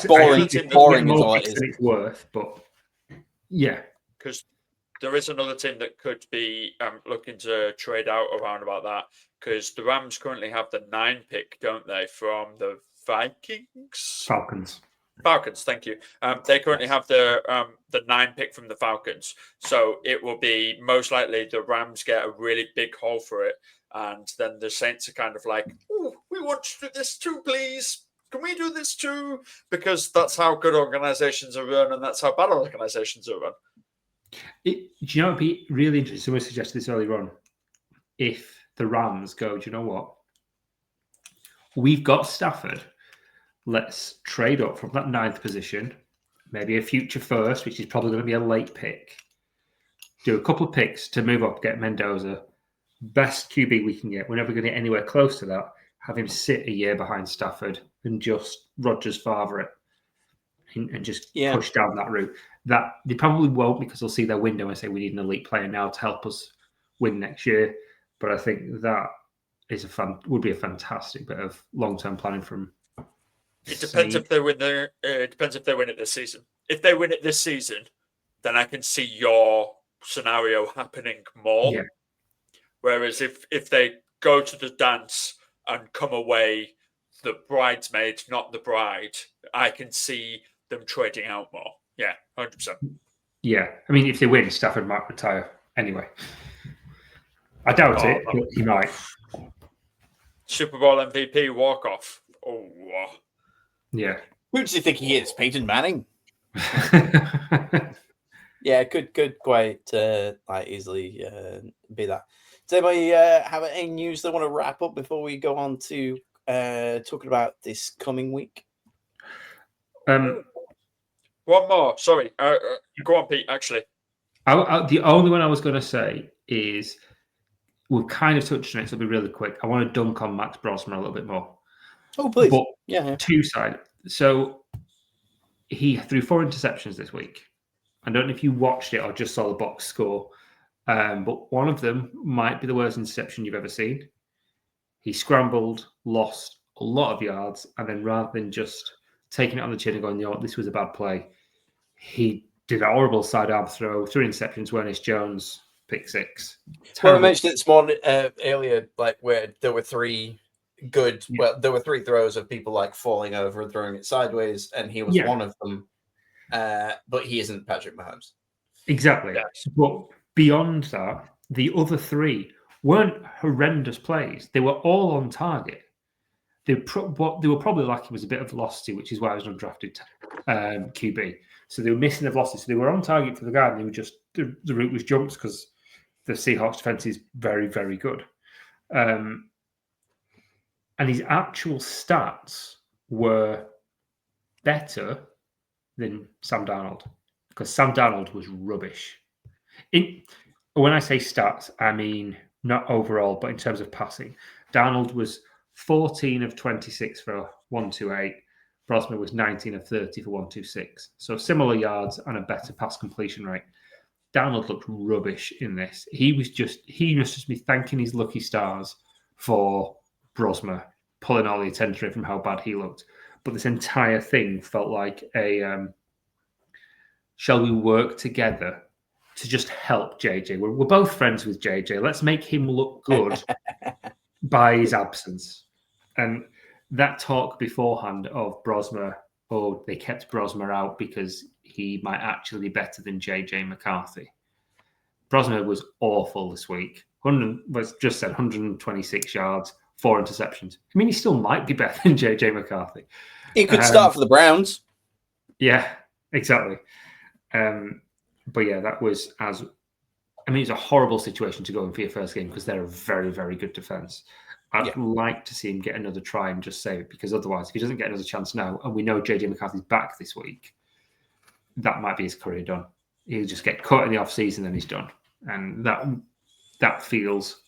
Boring is all it is. It's worth, but yeah, because there is another team that could be looking to trade out around about that, because the Rams currently have the 9 pick, don't they, from the Falcons. Thank you. They currently have the 9 pick from the Falcons, so it will be most likely the Rams get a really big haul for it, and then the Saints are kind of like, "Ooh, we want to do this too, please. Can we do this too?" Because that's how good organizations are run, and that's how bad organizations are run. Do you know it'd be really interesting? Someone suggested this earlier on. If the Rams go, do you know what? We've got Stafford. Let's trade up from that 9th position, maybe a future first, which is probably going to be a late pick. Do a couple of picks to move up, get Mendoza. Best QB we can get. We're never going to get anywhere close to that. Have him sit a year behind Stafford and just Rodgers father it and just push down that route. That they probably won't, because they'll see their window and say we need an elite player now to help us win next year. But I think that is would be a fantastic bit of long-term planning from. It depends if they win depends if they win it this season. If they win it this season, then I can see your scenario happening more. Yeah. Whereas if they go to the dance and come away the bridesmaid, not the bride, I can see them trading out more. Yeah, 100%. Yeah, I mean, if they win, Stafford might retire anyway. I doubt it, but he might. Super Bowl MVP walk-off. Oh, wow. Yeah. Who do you think he is? Peyton Manning? Yeah, could quite easily be that. Does anybody have any news they want to wrap up before we go on to talking about this coming week? One more. Sorry. Go on, Pete, actually. The only one I was going to say is we've kind of touched on it, so it'll be really quick. I want to dunk on Max Brosmer a little bit more. Oh, please. But yeah. Two-side. So he threw 4 interceptions this week. I don't know if you watched it or just saw the box score, but one of them might be the worst interception you've ever seen. He scrambled, lost a lot of yards, and then rather than just taking it on the chin and going, this was a bad play, he did a horrible sidearm throw, 3 interceptions, Ernest Jones, pick 6. Well, I mentioned it this morning earlier, where there were 3 good. Yeah. Well, there were 3 throws of people falling over and throwing it sideways, and he was one of them. But he isn't Patrick Mahomes. Exactly. Yes. But beyond that, the other 3 weren't horrendous plays. They were all on target. What they were probably lacking was a bit of velocity, which is why I was undrafted QB. So they were missing the velocity. So they were on target for the guy, and they were just the route was jumped because the Seahawks defense is very, very good. And his actual stats were better than Sam Darnold, because Sam Darnold was rubbish. When I say stats, I mean not overall, but in terms of passing. Darnold was 14 of 26 for 128. Brosmer was 19 of 30 for 126. So similar yards and a better pass completion rate. Darnold looked rubbish in this. He must just be thanking his lucky stars for Brosmer pulling all the attention from how bad he looked. But this entire thing felt like a shall we work together to just help JJ? We're both friends with JJ. Let's make him look good by his absence. And that talk beforehand of Brosmer, they kept Brosmer out because he might actually be better than JJ McCarthy. Brosmer was awful this week. 126 yards, 4 interceptions. I mean, he still might be better than JJ McCarthy. He could start for the Browns. Yeah, exactly. But yeah, that was it's a horrible situation to go in for your first game because they're a very, very good defense. I'd like to see him get another try and just save it, because otherwise, if he doesn't get another chance now, and we know JJ McCarthy's back this week, that might be his career done. He'll just get cut in the off season and he's done. And that feels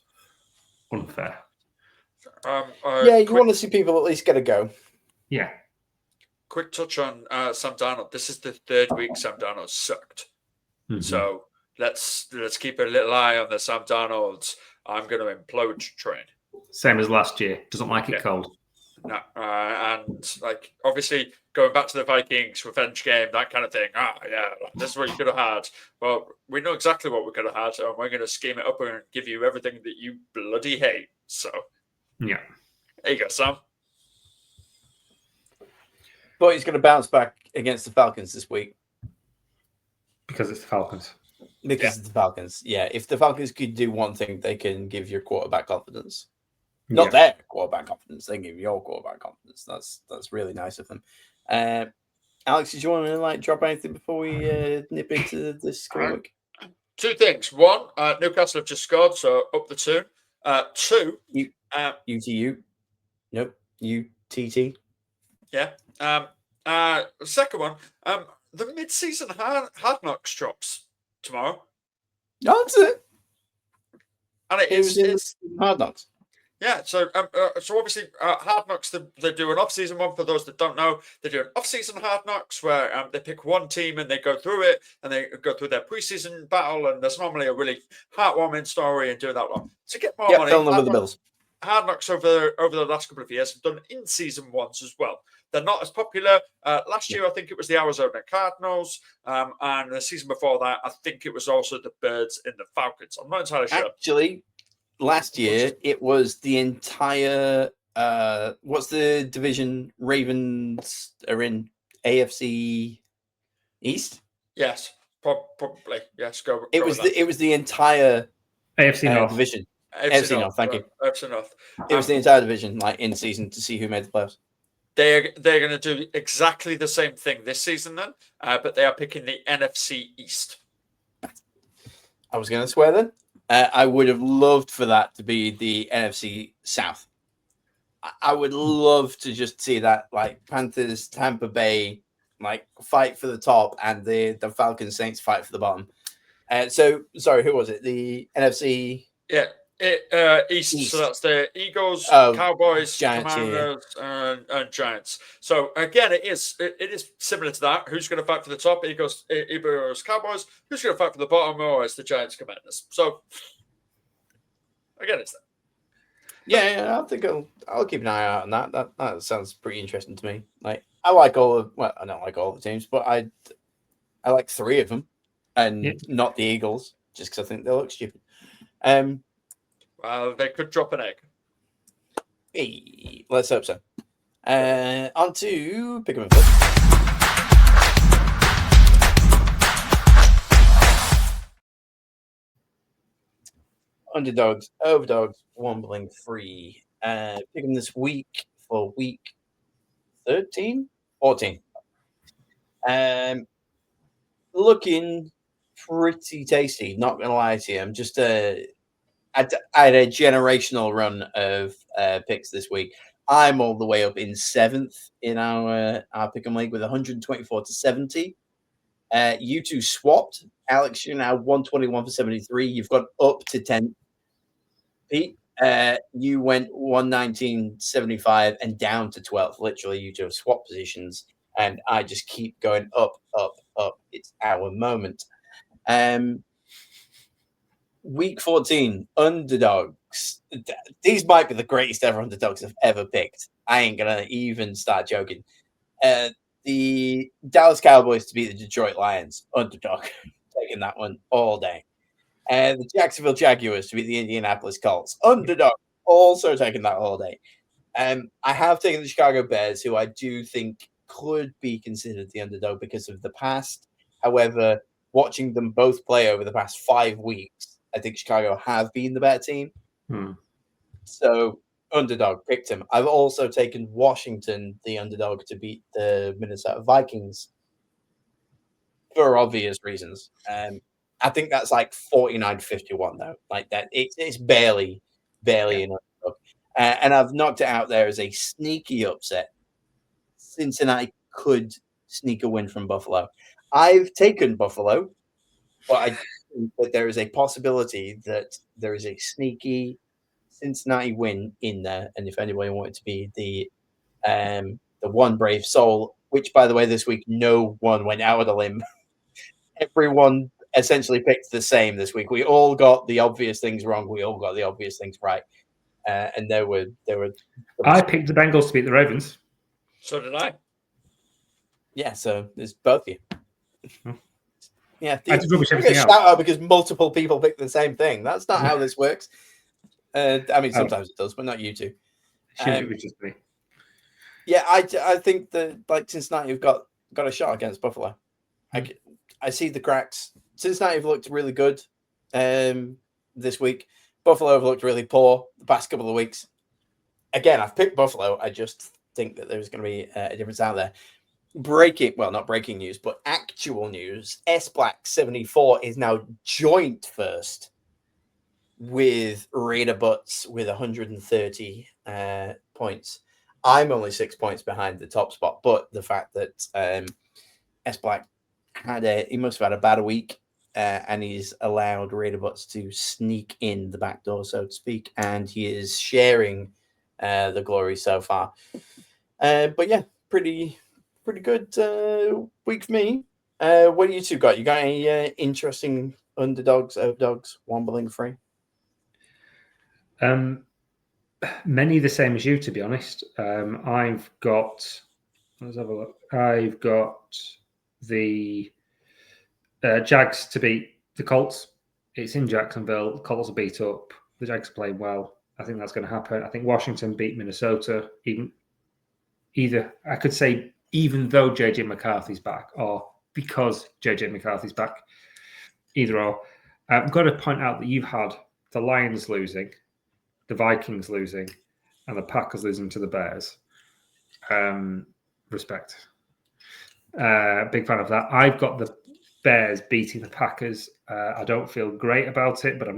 unfair. You want to see people at least get a go. Yeah. Quick touch on Sam Darnold. This is the 3rd week Sam Darnold sucked. Mm-hmm. So let's keep a little eye on the Sam Darnold's I'm going to implode train. Same as last year. Doesn't like it cold. No, and obviously going back to the Vikings revenge game, that kind of thing. This is what you could have had. Well, we know exactly what we could have had, and we're going to scheme it up and give you everything that you bloody hate. So, yeah, there you go, Sam. But he's going to bounce back against the Falcons this week because it's the Falcons. Because it's the Falcons. Yeah, if the Falcons could do one thing, they can give your quarterback confidence. Not their quarterback confidence. They give your quarterback confidence. That's really nice of them. Alex, did you want to drop anything before we nip into this week? Two things. One, Newcastle have just scored, so up the tune. Two, UTU. Nope. UTT. yeah. Second one, the mid-season Hard Knocks drops tomorrow, That's it. and It was in it's Hard Knocks. yeah. So obviously Hard Knocks they do an off-season one. For those that don't know, they do an off-season Hard Knocks where they pick one team and they go through it and they go through their preseason battle, and there's normally a really heartwarming story and do that one to get more money. Filling them with the Bills. Hard Knocks over the last couple of years have done in-season ones as well. They're not as popular. Last year, I think it was the Arizona Cardinals, and the season before that, I think it was also the Birds and the Falcons. I'm not entirely sure. Actually, last year it was the entire. What's the division? Ravens are in AFC East. Yes, probably. Yes, go. It was the entire AFC North division. AFC North. Thank you. AFC North. It was the entire division, like in season, to see who made the playoffs. They're going to do exactly the same thing this season then, but they are picking the NFC East. I was going to swear then. I would have loved for that to be the NFC South. I would love to just see that, like Panthers, Tampa Bay, like fight for the top, and the Falcons Saints fight for the bottom. So sorry, who was it? The NFC. Yeah. East, so that's the Eagles, Oh, Cowboys, Giants, Commanders, and Giants. So again, it is similar to that. Who's going to fight for the top? Eagles, Cowboys. Who's going to fight for the bottom? Or it's the Giants, Commanders. So again, it's that. Yeah, I think I'll keep an eye out on that. That sounds pretty interesting to me. Like I like I don't like all the teams, but I like three of them, and not the Eagles, just because I think they look stupid. Well, they could drop an egg. Hey, let's hope so. On to pick 'em and flip. Underdogs, overdogs, wombling free. Pick 'em this week for week 13, 14. Looking pretty tasty. Not gonna lie to you, I'm just I had a generational run of picks this week. I'm all the way up in 7th in our pick'em league with 124 to 70. You two swapped. Alex, you're now 121 for 73. You've got up to 10. Pete, you went 119.75 and down to 12. Literally, you two have swapped positions, and I just keep going up, up, up. It's our moment. Week 14, underdogs. These might be the greatest ever underdogs I've ever picked. I ain't gonna even start joking. The Dallas Cowboys to beat the Detroit Lions, underdog. Taking that one all day. The Jacksonville Jaguars to beat the Indianapolis Colts, underdog. Also taking that all day. I have taken the Chicago Bears, who I do think could be considered the underdog because of the past. However, watching them both play over the past 5 weeks, I think Chicago have been the better team. So, underdog, picked him. I've also taken Washington, the underdog, to beat the Minnesota Vikings for obvious reasons. I think that's like 49-51, though. Like that, it's barely an underdog. And I've knocked it out there as a sneaky upset. Cincinnati could sneak a win from Buffalo. I've taken Buffalo, but I think that there is a possibility that there is a sneaky Cincinnati win in there. And if anybody wanted to be the one brave soul, which by the way, this week no one went out on a limb. Everyone essentially picked the same this week. We all got the obvious things wrong. We all got the obvious things right. And there were. I picked the Bengals to beat the Ravens. So did I. Yeah, so there's both of you. Yeah, I did rubbish you everything get else. shout out because multiple people pick the same thing. That's not how this works. I mean, sometimes it does, but not you two. It was just me. Yeah, I think that like Cincinnati have got a shot against Buffalo. I see the cracks. Cincinnati have looked really good this week. Buffalo have looked really poor the past couple of weeks. Again, I've picked Buffalo. I just think that there's going to be a difference out there. not breaking news, but actual news. S Black 74 is now joint first with Raider Butts with 130 points. I'm only 6 points behind the top spot, but the fact that S Black he must have had a bad week, and he's allowed Raider Butts to sneak in the back door, so to speak, and he is sharing the glory so far. But yeah, pretty good week for me. What do you two got? You got any interesting underdogs, overdogs, wombling free? Many the same as you, to be honest. I've got. Let's have a look. I've got the Jags to beat the Colts. It's in Jacksonville. The Colts are beat up. The Jags are playing well. I think that's going to happen. I think Washington beat Minnesota. Either I could say even though JJ McCarthy's back, or because JJ McCarthy's back. Either or. I've got to point out that you've had the Lions losing, the Vikings losing, and the Packers losing to the Bears. Respect. Big fan of that. I've got the Bears beating the Packers. I don't feel great about it, but I'm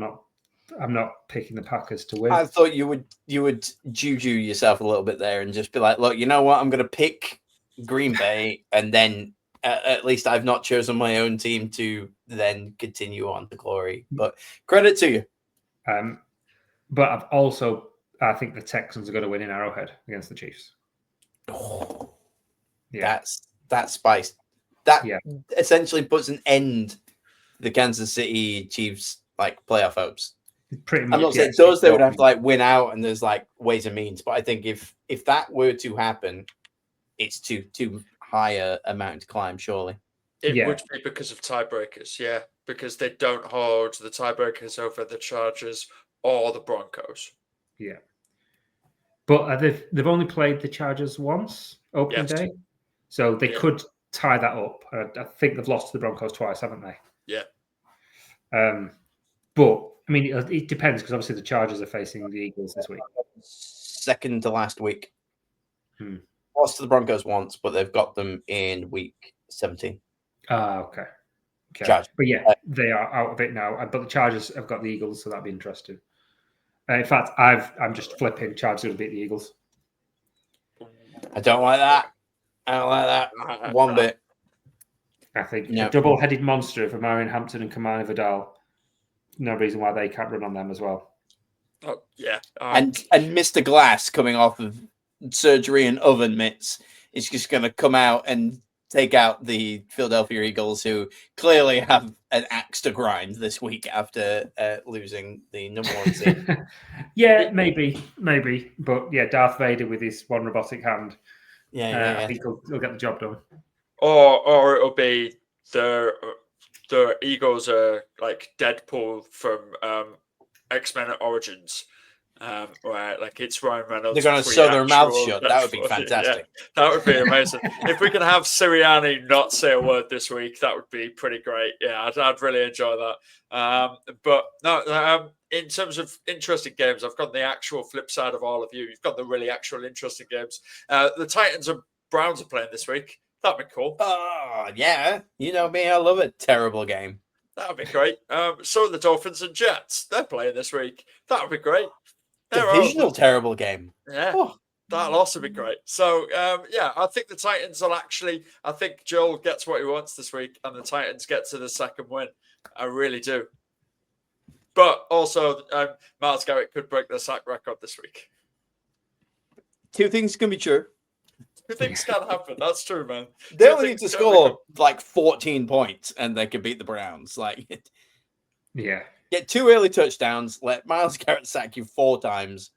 not picking the Packers to win. I thought you would juju yourself a little bit there and just be like, look, you know what? I'm going to pick Green Bay, and then at least I've not chosen my own team to then continue on to glory. But credit to you. But I think the Texans are going to win in Arrowhead against the Chiefs. Oh, yeah, that's spice. That Yeah. essentially puts an end to the Kansas City Chiefs like playoff hopes. pretty much. I'm not saying those they would have to like win out, and there's like ways and means. But I think if that were to happen, it's too high a mountain to climb. Surely It Yeah. would be because of tiebreakers, yeah, because they don't hold the tiebreakers over the Chargers or the Broncos. Yeah. But they've only played the Chargers once, opening Yes. day. So they Yeah. could tie that up. I think they've lost to the Broncos twice, haven't they? Yeah. But, I mean, it depends because obviously the Chargers are facing the Eagles this week. second to last week. Hmm. Lost to the Broncos once, but they've got them in week 17. Okay. Chargers. But yeah, they are out of it now. But the Chargers have got the Eagles, so that'd be interesting. In fact, I'm just flipping. Chargers will beat the Eagles. I don't like that. I don't like that one bit. I think No. a double-headed monster for Marion Hampton and Kamani Vidal. No reason why they can't run on them as well. Oh, yeah. And Mr. Glass coming off of surgery and oven mitts is just going to come out and take out the Philadelphia Eagles, who clearly have an axe to grind this week after losing the number one seed. Yeah, maybe. But yeah, Darth Vader with his one robotic hand. Yeah. I think he'll get the job done. Or it'll be the Eagles are like Deadpool from X-Men Origins, where like it's Ryan Reynolds. They're going to sew their mouths shut. That would be Deadpool. fantastic. Yeah, that would be amazing. If we can have Sirianni not say a word this week, that would be pretty great. Yeah, I'd really enjoy that. But no, in terms of interesting games, I've got the actual flip side of all of you. You've got the really actual interesting games. The Titans and Browns are playing this week. That'd be cool. Oh, yeah. You know me. I love a terrible game. That would be great. So are the Dolphins and Jets. They're playing this week. That would be great. Divisional terrible game. Yeah, Oh. that'll also be great. So, yeah, I think the Titans will actually... I think Joel gets what he wants this week, and the Titans get to the second win. I really do. But also, Myles Garrett could break the sack record this week. Two things can be true. Two things can happen. That's true, man. They only need to score like 14 points and they can beat the Browns. Like, Yeah. get 2 early touchdowns, let Myles Garrett sack you 4 times.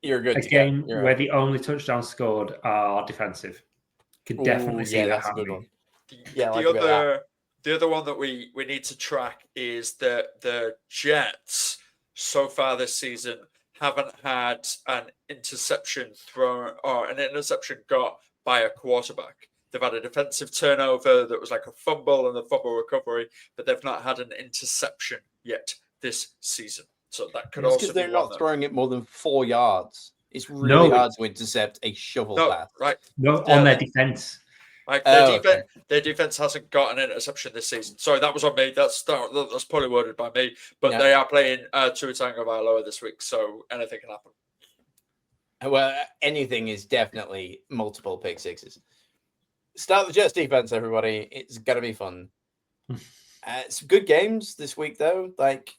You're good. A game where the only touchdowns scored are defensive. Could definitely see that that's a good happening. one. Yeah, I like a bit of that. The other one that we need to track is that the Jets so far this season haven't had an interception thrown or an interception got by a quarterback. They've had a defensive turnover that was like a fumble and a fumble recovery, but they've not had an interception yet this season. So that could also be because they're one not throwing it more than 4 yards. It's really No. hard to intercept a shovel pass. Right. No, on their defense. Like their Oh, defense, okay. their defense hasn't got an interception this season. Sorry, that was on me. That's probably worded by me. But No. they are playing Tua Tagovailoa this week, so anything can happen. Well, anything is definitely multiple pick sixes. Start the Jets defense, everybody. It's gonna be fun. Some good games this week, though. Like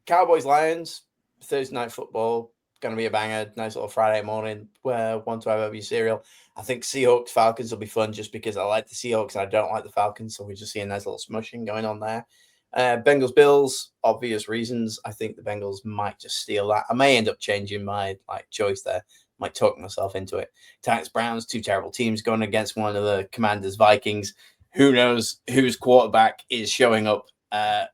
Cowboys Lions Thursday night football, gonna be a banger. Nice little Friday morning where 1-2 over your cereal. I think Seahawks Falcons will be fun just because I like the Seahawks and I don't like the Falcons, so we just see a nice little smushing going on there. Bengals Bills, obvious reasons. I think the Bengals might just steal that. I may end up changing my choice there. Might talk myself into it. Titans Browns, two terrible teams going against one of the Commanders Vikings. Who knows whose quarterback is showing up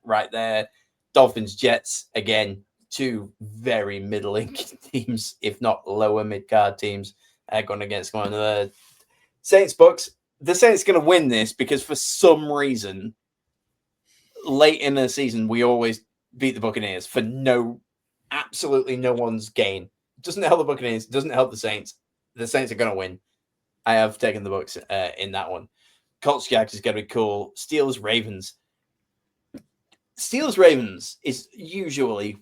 right there? Dolphins Jets, again, two very middling teams, if not lower mid-card teams, going against one of the Saints Bucks. The Saints going to win this because for some reason, late in the season, we always beat the Buccaneers for absolutely no one's gain. Doesn't help the Buccaneers, doesn't help the Saints. The Saints are going to win. I have taken the Bucs in that one. Colts Jags is going to be cool. Steelers Ravens. Steelers Ravens is usually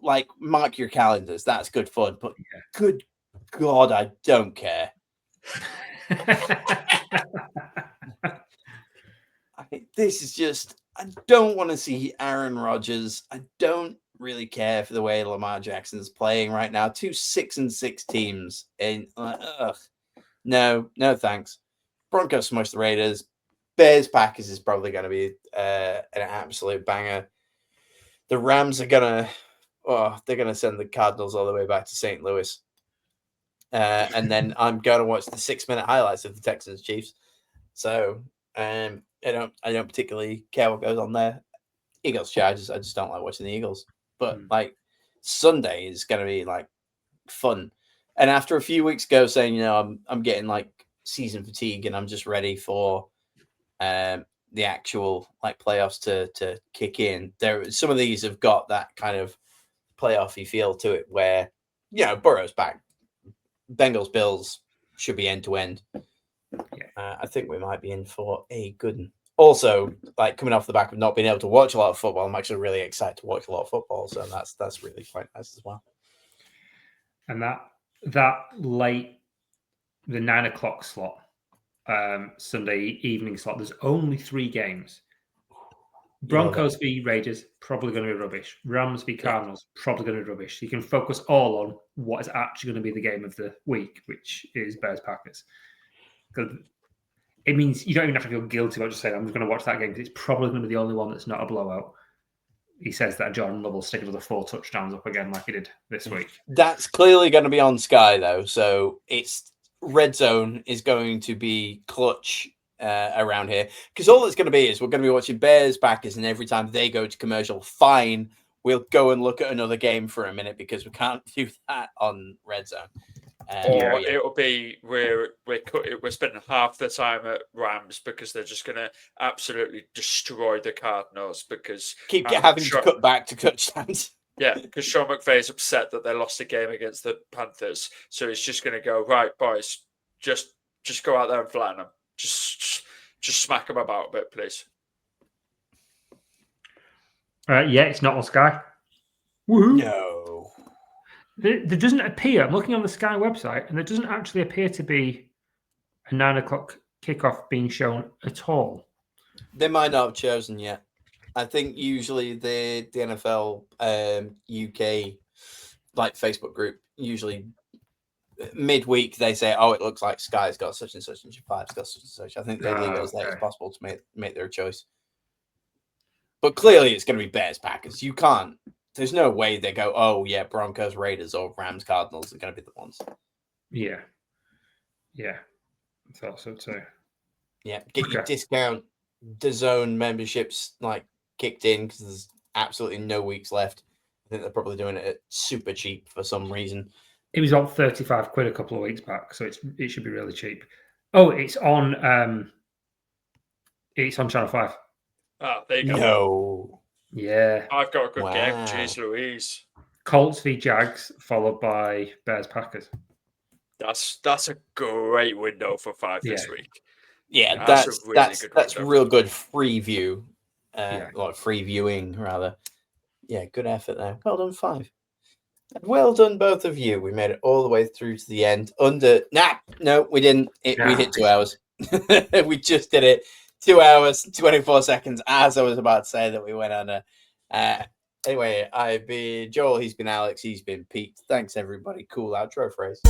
like, mark your calendars. That's good fun. But good God, I don't care. This is just, I don't want to see Aaron Rodgers. I don't really care for the way Lamar Jackson's playing right now. 2 6-6 teams. And no, thanks. Broncos smush the Raiders. Bears Packers is probably going to be an absolute banger. The Rams are gonna send the Cardinals all the way back to St. Louis. And then I'm going to watch the 6-minute highlights of the Texans Chiefs. So I don't particularly care what goes on there. Eagles Chargers, I just don't like watching the Eagles. But like Sunday is going to be like fun. And after a few weeks ago saying, I'm getting like season fatigue and I'm just ready for the actual like playoffs to kick in. Some of these have got that kind of playoffy feel to it where Burrow's back. Bengals Bills should be end to end. I think we might be in for a good one. Also, like coming off the back of not being able to watch a lot of football, I'm actually really excited to watch a lot of football. So that's really quite nice as well. And that late, the 9 o'clock slot, Sunday evening slot, there's only 3 games. Broncos v Raiders, probably going to be rubbish. Rams v Cardinals, probably going to be rubbish. You can focus all on what is actually going to be the game of the week, which is Bears Packers. Because it means you don't even have to feel guilty about just saying, I'm just going to watch that game, because it's probably going to be the only one that's not a blowout. He says that Jordan Love will stick another 4 touchdowns up again like he did this week. That's clearly going to be on Sky, though. So it's Red Zone is going to be clutch around here, because all it's going to be is we're going to be watching Bears Packers, and every time they go to commercial, fine, we'll go and look at another game for a minute because we can't do that on Red Zone. Or it'll be we're spending half the time at Rams because they're just going to absolutely destroy the Cardinals because keep having to cut back to touchdowns. Yeah, because Sean McVay is upset that they lost a game against the Panthers, so he's just going to go, right, boys, just go out there and flatten them, just smack them about a bit, please. It's not on Sky. Woohoo! No. There doesn't appear, I'm looking on the Sky website, and there doesn't actually appear to be a 9 o'clock kickoff being shown at all. They might not have chosen yet. I think usually the NFL UK like Facebook group, usually midweek they say, it looks like Sky's got such and such and Five's got such and such. I think they leave it as late as possible to make their choice. But clearly it's going to be Bears Packers. You can't. There's no way they go, Broncos, Raiders, or Rams, Cardinals are going to be the ones. Yeah. I thought so too. Yeah, get your discount DAZN memberships like kicked in because there's absolutely no weeks left. I think they're probably doing it at super cheap for some reason. It was on £35 a couple of weeks back, so it should be really cheap. Oh, it's on Channel 5. Ah, there you go. No. Yeah. I've got a good game. Jeez Louise. Colts v Jags, followed by Bears Packers. That's a great window for 5 this Yeah. week. Yeah, That's a really good that's window. real good free view, Yeah. or free viewing rather. Yeah, good effort there. Well done, 5. And well done, both of you. We made it all the way through to the end. No, we didn't. We hit 2 hours. We just did it. 2 hours, 24 seconds. As I was about to say that we went on a. Anyway, I've been Joel. He's been Alex. He's been Pete. Thanks, everybody. Cool outro phrase.